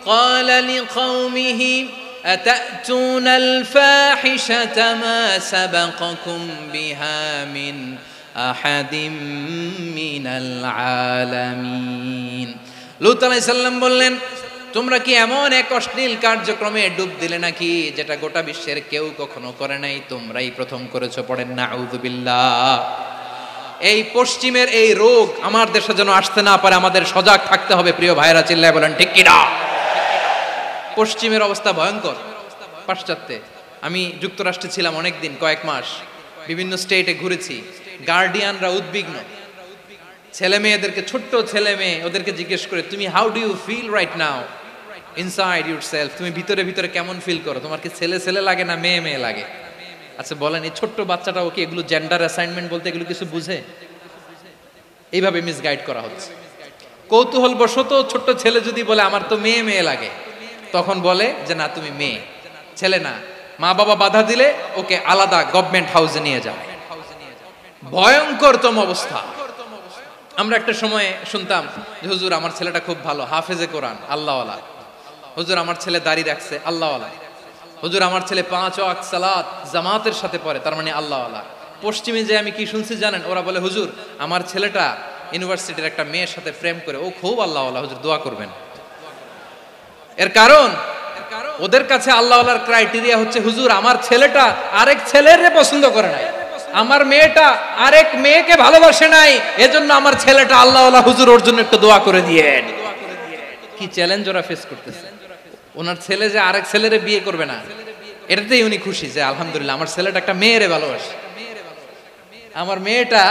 ক্বালা লিকাওমিহি আতাতুনাল ফাহিশাতা মা সাবাকাকুম বিহা মিন আহাদিম মিনাল আলামিন। লূত আলাইহিস সালাম বললেন, তোমরা কি এমন এক অশ্লীল কার্যক্রমে ডুব দিলে নাকি যেটা গোটা বিশ্বের কেউ কখনো করে নাই, তোমরাই প্রথম করেছো? পড়েন নাউযুবিল্লাহ। এই পশ্চিমের এই রোগ আমার দেশে যেন আসতে না পারে, আমাদের সজাগ থাকতে হবে। প্রিয় ভাইরা, চিল্লায় বলেন ঠিক কি না? পশ্চিমের অবস্থা ভয়ঙ্কর। পাশ্চাত্যে আমি যুক্তরাষ্ট্রে ছিলাম অনেকদিন, কয়েক মাস, বিভিন্ন স্টেটে ঘুরেছি। গার্ডিয়ানরা উদ্বিগ্ন, ছেলে মেয়েদেরকে, ছোট্ট ছেলে মেয়ে, ওদেরকে জিজ্ঞেস করে, তুমি how do you feel right now inside yourself? তুমি ভিতরে ভিতরে কেমন ফিল করো? তোমার কি ছেলে ছেলে লাগে না মেয়ে মেয়ে লাগে? আচ্ছা বলেন, এই ছোট্ট বাচ্চাটা ওকে এগুলো জেন্ডার অ্যাসাইনমেন্ট বলতে এগুলো কিছু বুঝে? এইভাবে মিসগাইড করা হচ্ছে। কৌতূহল বশত ছোট্ট ছেলে যদি বলে আমার তো মেয়ে মেয়ে লাগে, তখন বলে যে না তুমি মেয়ে, ছেলে না। মা বাবা বাধা দিলে ওকে আলাদা গভর্নমেন্ট হাউসে নিয়ে যাও। ভয়ঙ্করতম অবস্থা। আমরা একটা সময় শুনতাম যে হুজুর আমার ছেলেটা খুব ভালো, হাফেজে কোরআন, আল্লাহওয়ালা। হুজুর আমার ছেলে দাড়ি রাখছে, আল্লাহওয়ালা। হুজুর আমার ছেলে 5 ওয়াক্ত সালাত জামাতের সাথে পড়ে, তার মানে আল্লাহওয়ালা। পশ্চিমে যে আমি কি শুনছি জানেন? ওরা বলে হুজুর আমার ছেলেটা ইউনিভার্সিটির একটা মেয়ের সাথে প্রেম করে, ও খুব আল্লাহওয়ালা, হুজুর দোয়া করবেন। এর কারণ ওদের কাছে আল্লাহওয়ালার ক্রাইটেরিয়া হচ্ছে হুজুর আমার ছেলেটা আরেক ছেলের পছন্দ করে নাই, আমার মেয়েটা আরেক মেয়েকে ভালোবাসে নাই, এজন্য আমার ছেলেটা আল্লাহওয়ালা, হুজুর ওর জন্য একটু দোয়া করে দিয়েন। কি চ্যালেঞ্জ ওরা ফেস করতেছে। ওনার ছেলে যে আরেক ছেলেরে বিয়ে করবে না, এটাতেই উনি খুশি যে আলহামদুলিল্লাহ আমার ছেলেটা একটা মেয়েরে ভালোবাসে, আমার মেয়েটা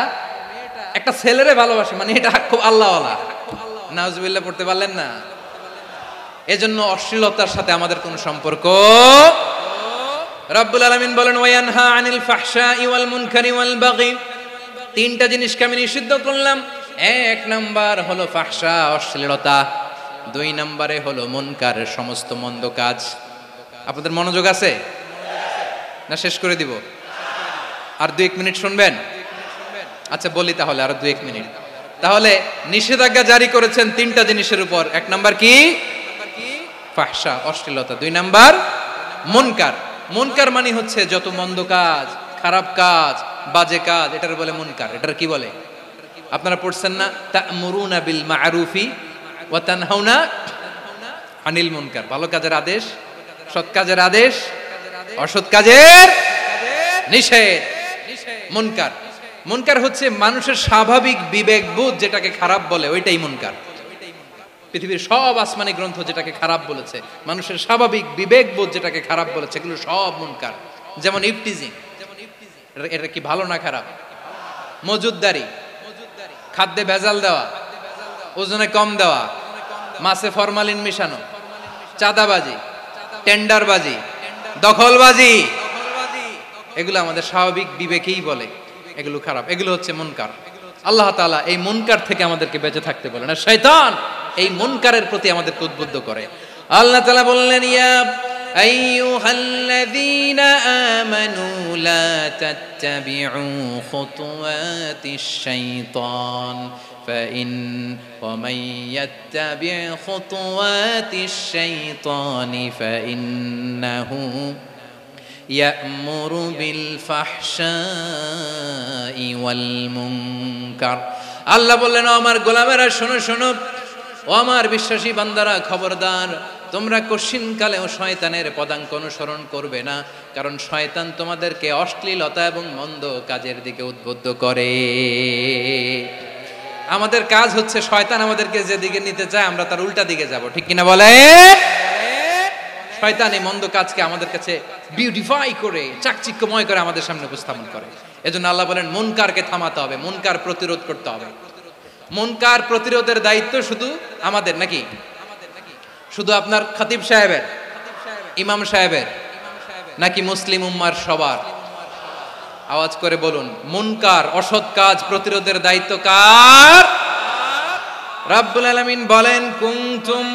একটা ছেলেরে ভালোবাসে, মানে এটা খুব আল্লাহওয়ালা। নাউজুবিল্লাহ পড়তে পারলেন না? এজন্য অশ্লীলতার সাথে আমাদের কোনো সম্পর্ক। রব্বুল আলামিন বলেন ওয়ায়ানহা আনিল ফাহশাই ওয়াল মুনকারি ওয়াল বাগি। তিনটা জিনিসকে আমি নিষিদ্ধ করলাম। এক নাম্বার হলো ফাহশা, অশ্লীলতা। 2 নম্বরে হলো মুনকার, সমস্ত মন্দ কাজ। আপনাদের মনোযোগ আছে না? শেষ করে দিব? আর 2-1 মিনিট শুনবেন? আচ্ছা বলি তাহলে, আর 2-1 মিনিট। তাহলে নিষেধাজ্ঞা জারি করেছেন 3টা জিনিসের উপর। 1 নাম্বার কি? ফাহশা, অশ্লীলতা। 2 নাম্বার মুনকার। মুনকার মানে হচ্ছে যত মন্দ কাজ, খারাপ কাজ, বাজে কাজ, এটার বলে মুনকার। এটার কি বলে? আপনারা পড়ছেন না তা'মুরুনা বিল মা'রুফি ওয়া তানহাউনা আনিল মুনকার? ভালো কাজের আদেশ, সৎ কাজের আদেশ, অসৎ কাজের নিষেধ। মুনকার, মুনকার হচ্ছে মানুষের স্বাভাবিক বিবেকবোধ যেটাকে খারাপ বলে, ওইটাই মুনকার। পৃথিবীর সব আসমানি গ্রন্থ যেটাকে খারাপ বলেছে, মানুষের স্বাভাবিক বিবেকবোধ যেটাকে খারাপ বলেছে, এগুলো সব মুনকার। যেমন ইফটিজিং, এটা কি ভালো না খারাপ? মজুদদারি, খাদ্যে ভেজাল দেওয়া, ওজনে কম দেওয়া, মাছে ফরমালিন মিশানো, চাঁদাবাজি, টেন্ডারবাজি, দখলবাজি, এগুলো আমাদের স্বাভাবিক বিবেকেই বলে এগুলো খারাপ, এগুলো হচ্ছে মুনকার। আল্লাহ তাআলা এই মুনকার থেকে আমাদেরকে বেঁচে থাকতে বলেন, আর শয়তান এই মুনকারের প্রতি আমাদেরকে উদ্বুদ্ধ করে। আল্লাহ তাআলা বললেন ইয়া আইয়ুহাল্লাযীনা আমানু লা তাত্তাবিউ খুতুওয়াতিশ শাইতান ফাইন ওয়া মান ইয়াত্তাবি' খুতুওয়াতিশ শাইতানি ফাইন্নাহু ইয়া'মুরু বিল ফাহশাই ওয়াল মুনকার। আল্লাহ বললেন আমার গোলামেরা শোনো শোনো, ও আমার বিশ্বাসী বান্দারা খবরদার, তোমরা কশিনকালেও শয়তানের পদাঙ্ক অনুসরণ করবে না, কারণ শয়তান তোমাদেরকে অশ্লীলতা এবং মন্দ কাজের দিকে উদ্বুদ্ধ করে। আমাদের কাজ হচ্ছে শয়তান আমাদেরকে যেদিকে নিতে চায় আমরা তার উল্টা দিকে যাব, ঠিক কিনা বলে? শয়তান এই মন্দ কাজকে আমাদের কাছে বিউটিফাই করে, চাকচিক্যময় করে আমাদের সামনে উপস্থাপন করে। এজন্য আল্লাহ বলেন মুনকারকে থামাতে হবে, মুনকার প্রতিরোধ করতে হবে। মুনকার প্রতিরোধের দায়িত্ব শুধু আমাদের নাকি? শুধু আপনার খতিব সাহেবের, ইমাম সাহেবের, নাকি মুসলিম উম্মার সবার? আওয়াজ করে বলুন, মুনকার অসৎ কাজ প্রতিরোধের দায়িত্ব কার? রাব্বুল আলামিন বলেন কুনতুম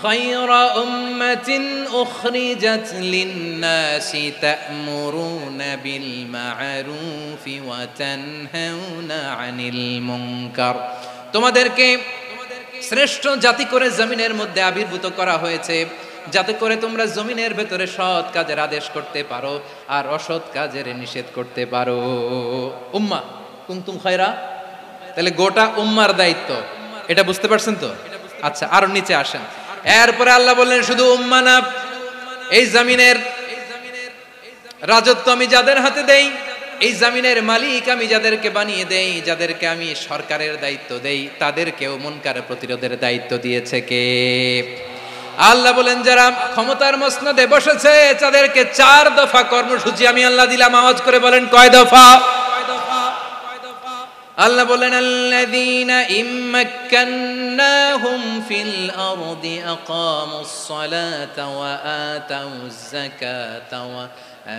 খায়রা উম্মাতিন উখরিজাত লিন-নাসি তা'মুরুনা বিল মা'রুফি ওয়া তানহাউনা আনিল মুনকার। তোমাদেরকে শ্রেষ্ঠ জাতি করে জমিনের মধ্যে আবির্ভূত করা হয়েছে, যাতে করে তোমরা জমিনের ভেতরে সৎ কাজের আদেশ করতে পারো আর অসৎ কাজের নিষেধ করতে পারো। উম্মাহ কুনতুম খায়রা, তাহলে গোটা উম্মার দায়িত্ব, এটা বুঝতে পারছেন তো? আচ্ছা আরো নিচে আসেন। এরপরে আল্লাহ বললেন শুধু উম্মাহ না, এই জমিনের রাজত্ব আমি যাদের হাতে দেই, এই জমিনের মালিক আমি যাদেরকে বানিয়ে দেই, যাদেরকে আমি সরকারের দায়িত্ব দেই, তাদেরকেও মুনকার প্রতিরোধের দায়িত্ব দিয়েছে কে? আল্লাহ বলেন যারা ক্ষমতার মসনদে বসেছে তাদেরকে 4 দফা কর্মসূচি আমি আল্লাহ দিলাম। আওয়াজ করে বলেন কয় দফা? আল্লাহ বলেন আল্লাযীনা ইম্মাক্কান্নাহুম ফিল আরদি আকামুস সালাতা ওয়া আতাউয যাকাতা ওয়া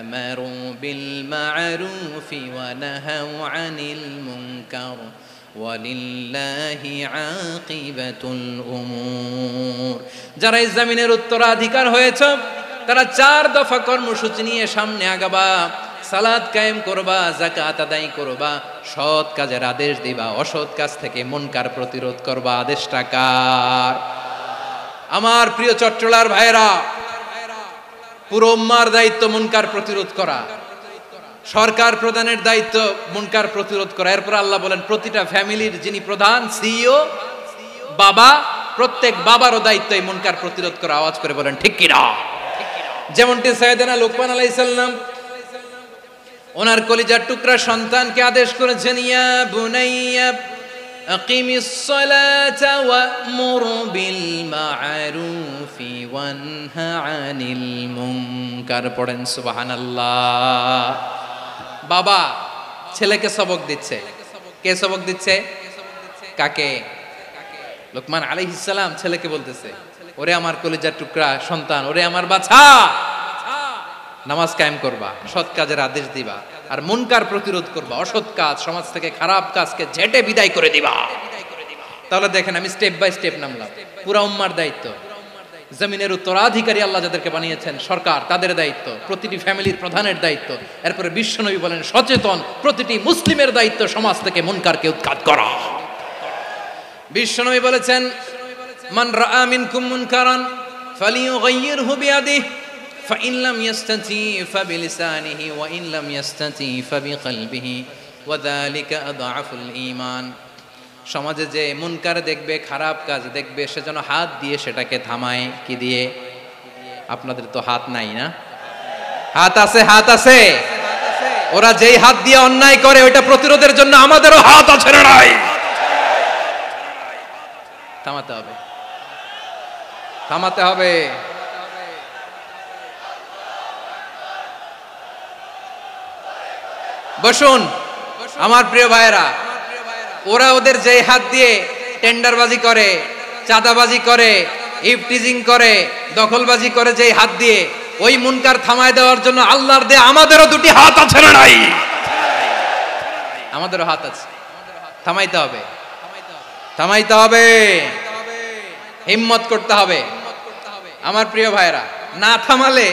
আমারু বিল মা'রুফি ওয়া নাহাউ আনিল মুনকার ওয়ালিল্লাহি আকিবাতুল উমুর। যারা এই জমিনের উত্তরাধিকার হয়েছে তারা 4 দফা কর্মসূচি নিয়ে সামনে আগাবা। সালাত কায়েম করবা, যাকাত আদায় করবা, সৎ কাজের আদেশ দিবা, অসৎ কাজ থেকে মুনকার প্রতিরোধ করবা। আদেশটা কার? আমার প্রিয় চট্টলার ভাইরা, পুরো উম্মার দায়িত্ব মুনকার প্রতিরোধ করা, সরকার প্রধানের দায়িত্ব মুনকার প্রতিরোধ করা। এরপর আল্লাহ বলেন প্রতিটা ফ্যামিলির যিনি প্রধান সিইও বাবা, প্রত্যেক বাবারও দায়িত্ব এই মুনকার প্রতিরোধ করা। আওয়াজ করে বলেন ঠিক কি না? যেমনটি সাইয়েদনা লুকমান আলাইহিস সালাম ওনার কলিজার টুকরা সন্তানকে আদেশ করেছেন, ইয়া বুনাইয়া আকিমিস সালাতা ওয়া'মুর বিল মা'রুফি ওয়ানহা আনিল মুনকার। পড়েন সুবহানাল্লাহ। বাবা ছেলেকে সবক দিচ্ছে। কে সবক দিচ্ছে? কাকে? লুকমান আলাইহিস সালাম ছেলেকে বলতেছে, ওরে আমার কলিজার টুকরা সন্তান, ওরে আমার বাছা, নামাজ কায়েম করবা, সৎ কাজের আদেশ দিবা, আর মুনকার প্রতিরোধ করবা, অসৎ কাজ সমাজ থেকে খারাপ কাজকে ঝেঁটে বিদায় করে দিবা। তাহলে দেখেন আমি স্টেপ বাই স্টেপ নামলাম। পুরা উম্মার দায়িত্ব, জমিনের উত্তরাধিকারী আল্লাহ যাদেরকে বানিয়েছেন সরকার, তাদের দায়িত্ব, প্রতিটি ফ্যামিলির প্রধানের দায়িত্ব। এরপরে বিশ্বনবী বলেন সচেতন প্রতিটি মুসলিমের দায়িত্ব সমাজ থেকে মুনকারকে উৎখাত করা। বিশ্বনবী বলেছেন মান রাআ মিনকুম মুনকারান ফালিয়ুগাইয়িরহু বিয়াদিহি ফাইন লাম ইয়াস্তাতি ফাবিলিসানিহি ওয়া ইন লাম ইয়াস্তাতি ফাবিকলবিহি ওয়া যালিকা আযআফুল ঈমান। সমাজে যে মুনকার দেখবে, খারাপ কাজ দেখবে, সে যেন হাত দিয়ে সেটাকে থামায়। কি দিয়ে? আপনাদের তো হাত নাই না? হাত আছে, হাত আছে। ওরা যেই হাত দিয়ে অন্যায় করে ওইটা প্রতিরোধের জন্য আমাদেরও হাত আছে না নাই? থামাতে হবে, থামাতে হবে। বসুন আমার প্রিয় ভাইরা, ওরা ওদের যেই হাত দিয়ে টেন্ডারবাজি করে, চাঁদাবাজি করে, ইফটিজিং করে, দখলবাজি করে, যেই হাত দিয়ে, ওই মুনকার থামায় দেওয়ার জন্য আল্লাহর দেয়া আমাদেরও 2টি হাত আছে না নাই? আমাদেরও হাত আছে। থামাইতে হবে, থামাইতে হবে, হিম্মত করতে হবে। আমার প্রিয় ভাইরা, না থামালে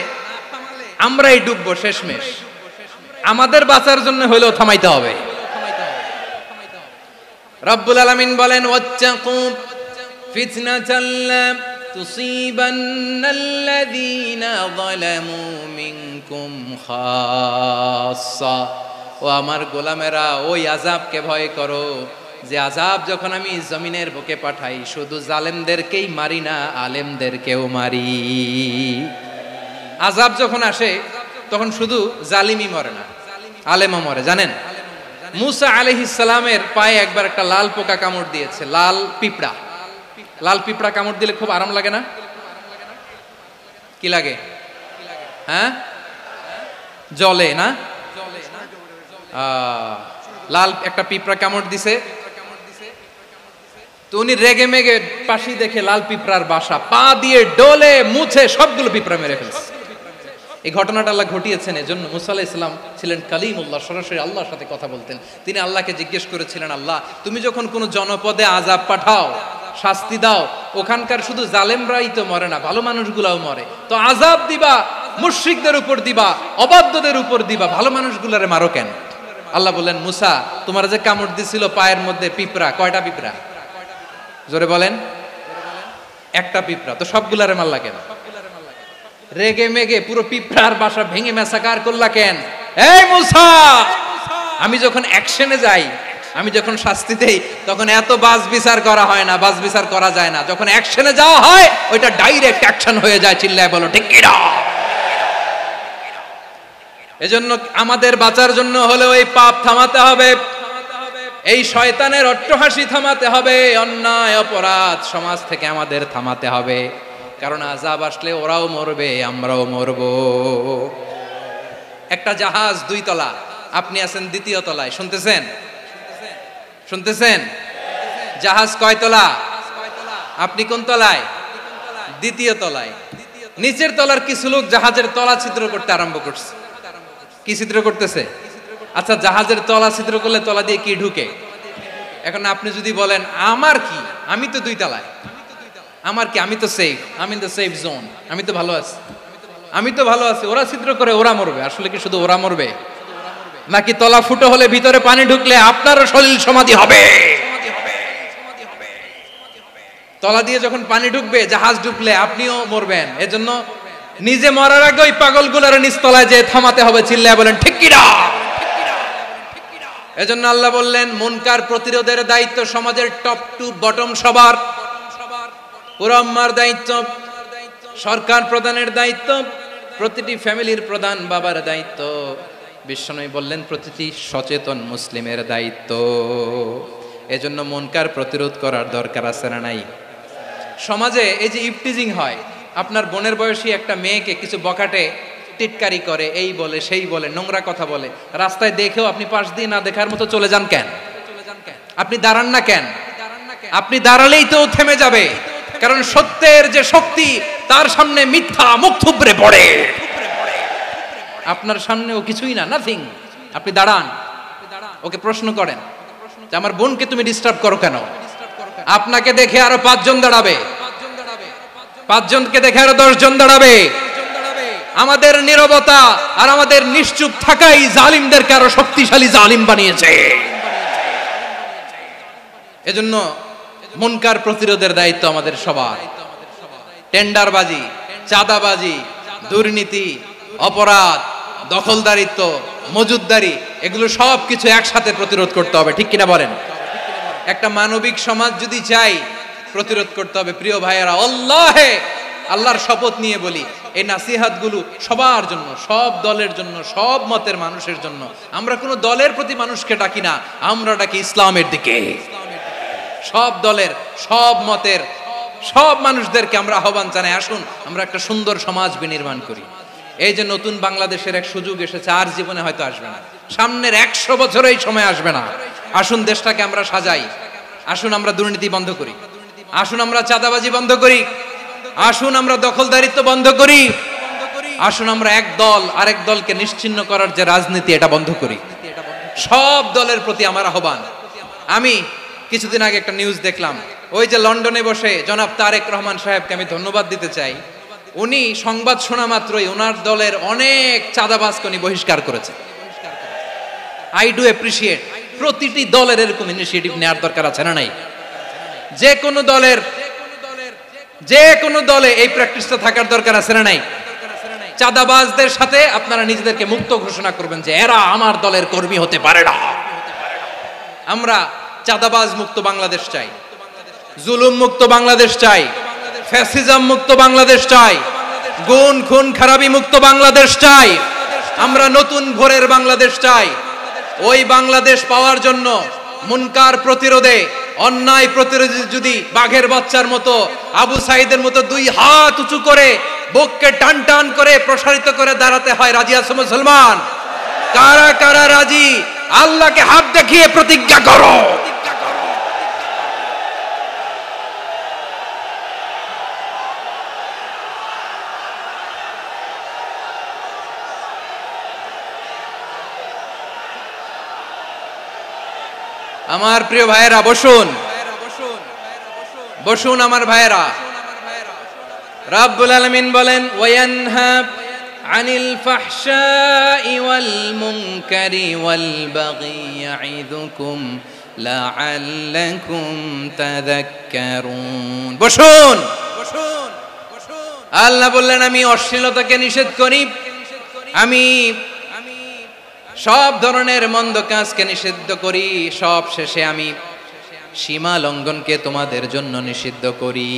আমরাই ডুববো শেষমেশ। আমাদের বাঁচার জন্য হইলেও থামাইতে হবে। রব্বুল আলামিন বলেন ওয়াত্তাকু ফিতনাতাল লা তুসিবান্নাল্লাযীনা যালামু মিনকুম খাসসা। ও আমার গোলামেরা, ওই আযাবকে ভয় করো যে আযাব যখন আমি জমিনের বুকে পাঠাই শুধু জালেমদেরকেই মারি না, আলেমদেরকেও মারি। আযাব যখন আসে তখন শুধু জালিমই মরে না, আলেমও মরে। জানেন মুসা আলাইহিস সালামের পায়ে একবার একটা লাল পোকা কামড় দিয়েছে, লাল পিঁপড়া। লাল পিঁপড়া কামড় দিলে খুব আরাম লাগে না? কি লাগে? হ্যাঁ, জলে না? লাল একটা পিঁপড়া কামড় দিছে, তো উনি রেগে মেগে পাশি দেখে লাল পিঁপড়ার বাসা, পা দিয়ে ডলে মুছে সবগুলো পিঁপড়া মেরে ফেলছে। এই ঘটনাটা আল্লাহ ঘটিয়েছেন এজন্য মুসা আলাইহিস সালাম ছিলেন কালিমুল্লাহ, সরাসরি আল্লাহর সাথে কথা বলতেন। তিনি আল্লাহকে জিজ্ঞেস করেছিলেন, আল্লাহ তুমি যখন কোনো জনপদে আযাব পাঠাও, শাস্তি দাও, ওখানকার শুধু জালেমরাই তো মরে না, ভালো মানুষগুলাও মরে, তো আযাব দিবা মুশরিকদের উপর দিবা, অবাধ্যদের উপর দিবা, ভালো মানুষগুলারে মারো কেন? আল্লাহ বললেন মুসা তোমার যে কামড় দিছিল পায়ের মধ্যে পিঁপড়া, কয়টা পিঁপড়া? জোরে বলেন। একটা পিঁপড়া, তো সবগুলারে মারলা কেন? রেগে মেগে পুরো পিঁপড়ার বাসা ভেঙে মেসাকার করলা কেন? এই মুসা, আমি যখন অ্যাকশনে যাই আমি যখন শাস্তি দেই তখন এত বাস বিচার করা হয় না, বাস বিচার করা যায় না। যখন অ্যাকশনে যাওয়া হয় ওইটা ডাইরেক্ট অ্যাকশন হয়ে যায়। চিল্লায় বলো ঠিক কি না? এজন্য আমাদের বাঁচার জন্য হলেও এই পাপ থামাতে হবে, এই শয়তানের অট্টহাসি থামাতে হবে, অন্যায় অপরাধ সমাজ থেকে আমাদের থামাতে হবে। কারণ আযাব আসলে ওরাও মরবে, আমরাও মরব। একটা জাহাজ 2 তলা, আপনি আছেন 2য় তলায়। শুনতেছেন? শুনতেছেন? জাহাজ কয় তলা? আপনি কোন তলায়? 2য় তলায়। নিচের তলার কিছু লোক জাহাজের তলা ছিদ্র করতে আরম্ভ করছে। কি ছিদ্র করতেছে? আচ্ছা, জাহাজের তলা ছিদ্র করলে তলা দিয়ে কি ঢুকে? এখন আপনি যদি বলেন আমার কি, আমি তো 2 তলায়, আমার কি, আমি তো সেফ, আমি ইন দ্য সেফ জোন, আমি তো ভালো আছি, আমি তো ভালো আছি, ওরা ছিদ্র করে ওরা মরবে। আসলে কি শুধু ওরা মরবে, নাকি তলা ফুটো হলে ভিতরে পানি ঢুকলে আপনারও সলিল সমাধি হবে? তলা দিয়ে যখন পানি ঢুকবে, জাহাজ ঢুকলে আপনিও মরবেন। এজন্য নিজে মরার আগে ওই পাগলগুলোর নিচতলায় যে থামাতে হবে। চিল্লায় বলেন ঠিক কি না? এজন্য আল্লাহ বললেন মুনকার প্রতিরোধের দায়িত্ব সমাজের টপ টু বটম সবার। পুরো আম্মার দায়িত্ব, সরকার প্রধানের দায়িত্ব, প্রতিটি ফ্যামিলির প্রধান বাবার দায়িত্ব, বিশ্বনবী বললেন প্রতিটি সচেতন মুসলিমের দায়িত্ব। এজন্য মুনকার প্রতিরোধ করার দরকার আছে না নাই? সমাজে এই যে ইফটিজিং হয়, আপনার বোনের বয়সী একটা মেয়েকে কিছু বকাটে টিটকারি করে, এই বলে সেই বলে, নোংরা কথা বলে, রাস্তায় দেখেও আপনি পাশ দিয়ে না দেখার মতো চলে যান কেন? আপনি দাঁড়ান না কেন? আপনি দাঁড়ালেই তো থেমে যাবে। কারণ সত্যের যে শক্তি, তার সামনে মিথ্যা মুখ থুবড়ে পড়ে। আপনার সামনে ও কিছুই না, নাথিং। আপনি দাঁড়ান, ওকে প্রশ্ন করেন যে আমার বোনকে তুমি ডিস্টার্ব করো কেন? আপনাকে দেখে আরো 5 জন দাঁড়াবে, 5 জনকে দেখে আরো 10 জন দাঁড়াবে। আমাদের নীরবতা আর আমাদের নিশ্চুপ থাকাই জালিমদেরকে আরো শক্তিশালী জালিম বানিয়েছে। এজন্য মুনকার প্রতিরোধের দায়িত্ব আমাদের সবার। টেন্ডারবাজি, চাঁদাবাজি, দুর্নীতি, অপরাধ, দখলদারিত্ব, মজুদদারি, এগুলো সব কিছু একসাথে প্রতিরোধ করতে হবে। ঠিক কিনা বলেন? একটা মানবিক সমাজ যদি চাই, প্রতিরোধ করতে হবে। প্রিয় ভাইয়েরা, আল্লাহর শপথ নিয়ে বলি, এই নাসিহাতগুলো সবার জন্য, সব দলের জন্য, সব মতের মানুষের জন্য। আমরা কোনো দলের প্রতি মানুষকে ডাকি না, আমরা ডাকি ইসলামের দিকে। সব দলের, সব মতের, সব মানুষদেরকে আমরা আহ্বান জানাই, আসুন আমরা একটা সুন্দর সমাজ বিনির্মাণ করি। এই যে নতুন বাংলাদেশের এক সুযোগ এসেছে, আর জীবনে হয়তো আসবে না, সামনের 100 বছরে এই সময় আসবে না। আসুন দেশটাকে আমরা সাজাই, আসুন আমরা দুর্নীতি বন্ধ করি, আসুন আমরা চাঁদাবাজি বন্ধ করি, আসুন আমরা দখলদারিত্ব বন্ধ করি, আসুন আমরা এক দল আরেক দলকে নিশ্চিহ্ন করার যে রাজনীতি, এটা বন্ধ করি। সব দলের প্রতি আমার আহ্বান। আমি কিছুদিন আগে একটা নিউজ দেখলাম, ওই যে লন্ডনে বসে জনাব তারেক রহমান সাহেবকে আমি ধন্যবাদ দিতে চাই। উনি সংবাদ শোনা মাত্রই ওনার দলের অনেক চাঁদাবাজকে উনি বহিষ্কার করেছে। I do appreciate. প্রতিটি দলের এরকম ইনিশিয়েটিভ নেওয়ার দরকার আছে না নাই? যে কোনো দলে এই প্র্যাকটিসটা থাকার দরকার আছে না নাই? চাঁদাবাজদের সাথে আপনারা নিজেদেরকে মুক্ত ঘোষণা করবেন যে এরা আমার দলের কর্মী হতে পারে না। আমরা চাঁদাবাজ মুক্ত বাংলাদেশ চাই, জুলুম মুক্ত বাংলাদেশ চাই, ফ্যাসিজম মুক্ত বাংলাদেশ চাই, গুণ খুন খারাপি মুক্ত বাংলাদেশ চাই। আমরা নতুন ভোরের বাংলাদেশ চাই। ওই বাংলাদেশ পাওয়ার জন্য মুনকার প্রতিরোধে, অন্যায় প্রতিরোধে যদি বাঘের বাচ্চার মতো, আবু সাইদের মতো 2 হাত উঁচু করে, বুককে টান টান করে প্রসারিত করে দাঁড়াতে হয়, রাজি আছো মুসলমান? কারা কারা রাজি? আল্লাহকে হাত দেখিয়ে প্রতিজ্ঞা করো। আমার প্রিয় ভাইয়েরা, বসুন বসুন আমার ভাইয়েরা। রাব্বুল আলামিন বলেন, ওয়ায়ানহা আনিল ফাহশাই ওয়াল মুনকারি ওয়াল বাগি ইয়াইদুকুম লাআল্লাকুম তাযাক্কারুন। বসুন। আল্লাহ বললেন, আমি অশ্লীলতাকে নিষেধ করি, আমি সব ধরনের মন্দ কাজকে নিষিদ্ধ করি, সব শেষে আমি সীমা লঙ্ঘনকে তোমাদের জন্য নিষিদ্ধ করি।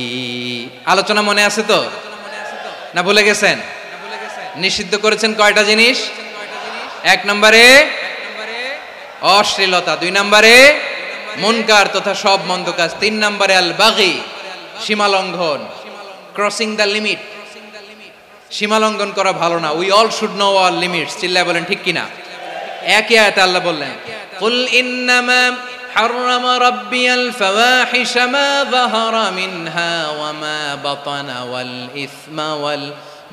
আলোচনা মনে আছে তো, না ভুলে গেছেন? নিষিদ্ধ করেছেন কয়টা জিনিস? 1 নম্বরে অশ্লীলতা, 2 নম্বরে মুনকার তথা সব মন্দ কাজ, 3 নম্বরে আল বাগি সীমা লঙ্ঘন, ক্রসিং দ্য লিমিট। সীমা লঙ্ঘন করা ভালো না। We all should know our limits. চিল্লায় বলেন ঠিক কিনা? একই আয়াতে আল্লাহ বললেন, কুল ইন্নামা হাররামা রাব্বিয়াল ফাওয়াহিশা মা যাহারা মিনহা ওয়া মা বাতানা ওয়াল ইসমা ওয়াল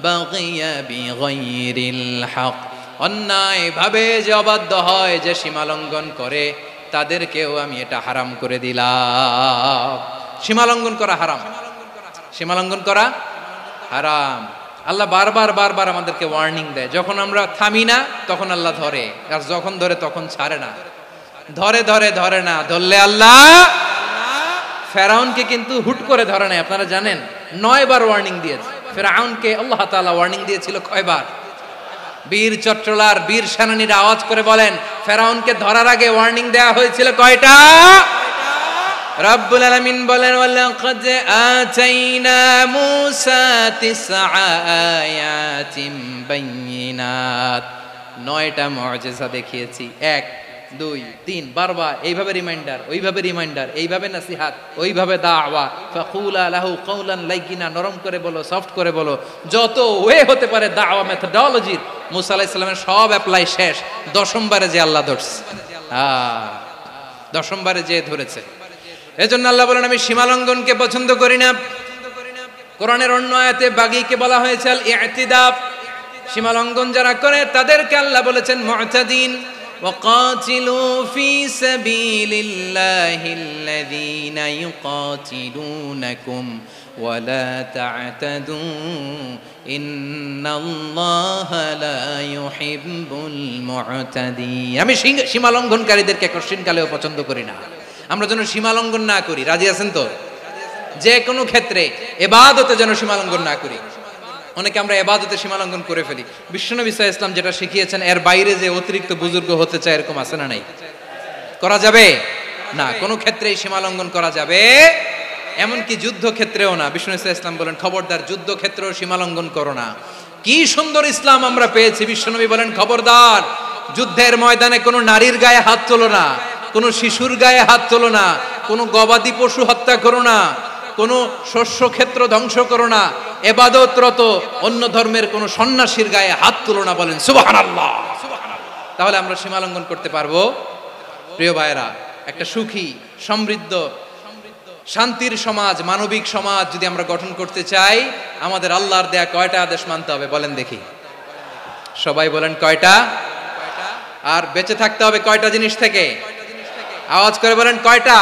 বাগিয়া বিগাইরিল হক। অন্যায় ভাবে যে অবাধ্য হয়, যে সীমা লঙ্ঘন করে, তাদেরকেও আমি এটা হারাম করে দিলাম। সীমা লঙ্ঘন করা হারাম, সীমা লঙ্ঘন করা হারাম। আল্লাহ বারবার বারবার আমাদেরকে ওয়ার্নিং দেয়। যখন আমরা থামি না তখন আল্লাহ ধরে, আর যখন ধরে তখন ছাড়ে না। ধরে ধরে ধরে না, ধরলে আল্লাহ ফেরাউনকে কিন্তু হুট করে ধরে নাই। আপনারা জানেন 9 বার ওয়ার্নিং দিয়েছে ফেরাউনকে। আল্লাহ তাআলা ওয়ার্নিং দিয়েছিল কয়বার? বীর চট্টলার বীর সেনানীরা আওয়াজ করে বলেন, ফেরাউনকে ধরার আগে ওয়ার্নিং দেওয়া হয়েছিল কয়টা? রব্বুল আলামিন বলেন, ওয়ালাকাদ আতাইনা মূসা 9 আয়াতিন বাইয়িনাত। 9টা মুআজিজা দেখিয়েছি। 1 2 3 বারবার এইভাবে রিমাইন্ডার, ওইভাবে রিমাইন্ডার, এইভাবে নসিহাত, ওইভাবে দাওয়া। ফাকুলা লাহু কাওলান লাইয়িনা, নরম করে বলো, সফট করে বলো, যত ওয়ে হতে পারে দাওয়া মেথডোলজির মূসা আলাইহিস সালামের সব অ্যাপ্লাই শেষ। 10ম বারে যে আল্লাহ ধরছে, 10ম বারে যে ধরেছে। এজন্য আল্লাহ বলেন, আমি সীমা লঙ্ঘনকে পছন্দ করি না। কোরআনের অন্য আয়াতে বাগীকে বলা হয়েছে আল ইতিদা। সীমা লঙ্ঘন যারা করে তাদেরকে আল্লাহ বলেছেন মুতাদিন। ওয়াকাতিলু ফি সাবিলিল্লাহিল্লাযীনা ইউকাতিলুনাকুম ওয়ালা তা'তাদু ইন্নাল্লাহা লা ইউহিব্বুল মু'তাদিন। আমি সীমা লঙ্ঘনকারীদেরকে কঠিনকালেও পছন্দ করি না। আমরা যেন সীমা লঙ্ঘন না করি। রাজি আছেন তো? যে কোনো ক্ষেত্রে ইবাদতে যেন সীমা লঙ্ঘন না করি। অনেকে আমরা ইবাদতে সীমা লঙ্ঘন করে ফেলি। বিশ্বনবী সাল্লাল্লাহু আলাইহি ওয়াসাল্লাম যেটা শিখিয়েছেন এর বাইরে যে অতিরিক্ত বুজুর্গ হতে চায়, এরকম আছে না নাই? করা যাবে না, কোনো ক্ষেত্রেই সীমা লঙ্ঘন করা যাবে, এমনকি যুদ্ধ ক্ষেত্রেও না। বিশ্বনবী সাল্লাল্লাহু আলাইহি ওয়াসাল্লাম বলেন, খবরদার যুদ্ধ ক্ষেত্রেও সীমা লঙ্ঘন করো না। কি সুন্দর ইসলাম আমরা পেয়েছি। বিশ্বনবী বলেন, খবরদার যুদ্ধের ময়দানে কোনো নারীর গায়ে হাত তোলো না, কোনো শিশুর গায়ে হাত তোলো না, কোনো গবাদি পশু হত্যা করো না, কোনো শস্য ক্ষেত্র ধ্বংস করো না, ইবাদতরত অন্য ধর্মের কোনো সন্ন্যাসীর গায়ে হাত তোলো না। বলেন সুবহানাল্লাহ। তাহলে আমরা সীমা লঙ্ঘন করতে পারবো? প্রিয় ভাইরা, একটা সুখী, সমৃদ্ধ, শান্তির সমাজ, মানবিক সমাজ যদি আমরা গঠন করতে চাই, আমাদের আল্লাহর দেয়া কয়টা আদেশ মানতে হবে বলেন দেখি? সবাই বলেন কয়টা? আর বেঁচে থাকতে হবে কয়টা জিনিস থেকে? আওয়াজ করে বলেন কয়টা?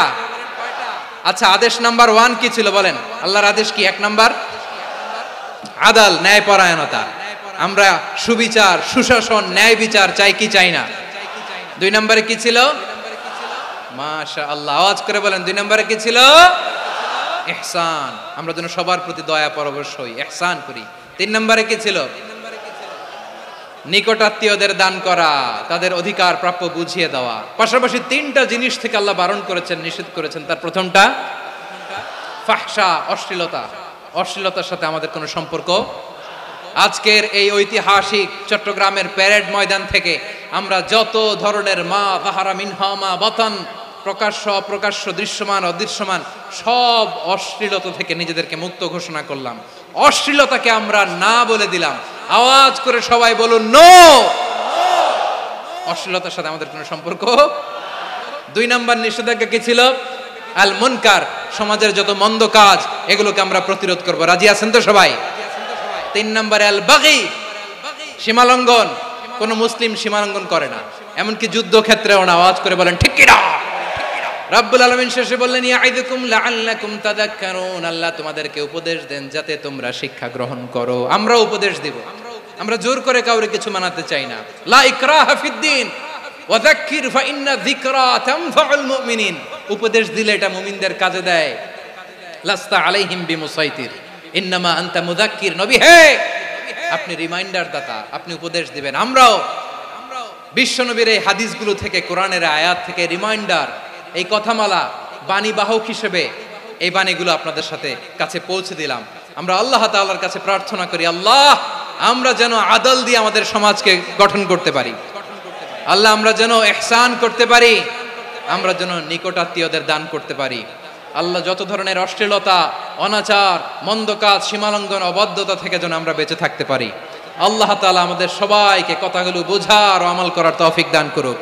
আচ্ছা, আদেশ নাম্বার 1 কি ছিল বলেন? আল্লাহর আদেশ কি? 1 নাম্বার আদাল, ন্যায়পরায়ণতা। আমরা সুবিচার, সুশাসন, ন্যায় বিচার চাই কি চাই না? 2 নম্বরে কি ছিল? মাশাআল্লাহ, আওয়াজ করে বলেন 2 নম্বরে কি ছিল? ইহসান। আমরা যেন সবার প্রতি দয়া পরবশ হই, ইহসান করি। 3 নম্বরে কি ছিল? নিকটাত্মীয়দের দান করা, তাদের অধিকার প্রাপ্য বুঝিয়ে দেওয়া। পাশাপাশি 3টা জিনিস থেকে আল্লাহ বারণ করেছেন, নিষেধ করেছেন। তার প্রথমটা ফাহশা, অশ্লীলতা। অশ্লীলতার সাথে আমাদের কোনো সম্পর্ক। আজকের এই ঐতিহাসিক চট্টগ্রামের প্যারেড ময়দান থেকে আমরা যত ধরনের মা যাহারা মিনহা মা বাতান, প্রকাশ্য অপ্রকাশ্য, দৃশ্যমান অদৃশ্যমান, সব অশ্লীলতা থেকে নিজেদেরকে মুক্ত ঘোষণা করলাম। অশ্লীলতাকে আমরা না বলে দিলাম। আওয়াজ করে সবাই বলুন নো। অশ্লীলতার সাথে আমাদের কোনো সম্পর্ক। 2 নম্বর নিষেধাজ্ঞা কি ছিল? আল মুনকার, সমাজের যত মন্দ কাজ এগুলোকে আমরা প্রতিরোধ করব। রাজি আছেন তো সবাই? 3 নম্বরে আল বাগি, সীমালঙ্ঘন। কোন মুসলিম সীমালঙ্ঘন করে না, এমনকি যুদ্ধ ক্ষেত্রেও না। আওয়াজ করে বলেন ঠিক কি না? রব্বুল আলামিন শেষে বললেন, ইয়াইদুকুম লাআল্লাকুম তাযাক্কারুন। আল্লাহ তোমাদেরকে উপদেশ দেন যাতে তোমরা শিক্ষা গ্রহণ করো। আমরা উপদেশ দেব, আমরা জোর করে কাউরে কিছু মানাতে চাই না। লা ইকরাহা ফিদ্দিন ওয়া যাক্কির ফা ইন্না যিকরা তানফাউল মুমিনিন। উপদেশ দিলে এটা মুমিনদের কাজে দেয়। লাস্তা আলাইহিম বিমুসাইতির ইন্নামা আনতা মুযাক্কির। নবী হে, আপনি রিমাইন্ডার দাতা, আপনি উপদেশ দিবেন। আমরাও বিশ্বনবীর এই হাদিসগুলো থেকে, কোরআনের আয়াত থেকে রিমাইন্ডার, এই কথামালা বাণী বাহক হিসেবে এই বাণীগুলো আপনাদের সাথে কাছে পৌঁছে দিলাম। আমরা আল্লাহ তাআলার কাছে প্রার্থনা করি, আল্লাহ আমরা যেন আদল দিয়ে আমাদের সমাজকে গঠন করতে পারি। আল্লাহ আমরা যেন ইহসান করতে পারি, আমরা যেন নিকটাত্মীয়দের দান করতে পারি। আল্লাহ যত ধরনের অশ্লীলতা, অনাচার, মন্দ কাজ, সীমালঙ্ঘন, অবাধ্যতা থেকে যেন আমরা বেঁচে থাকতে পারি। আল্লাহ তাআলা আমাদের সবাইকে কথাগুলো বোঝার ও আমল করার তৌফিক দান করুক।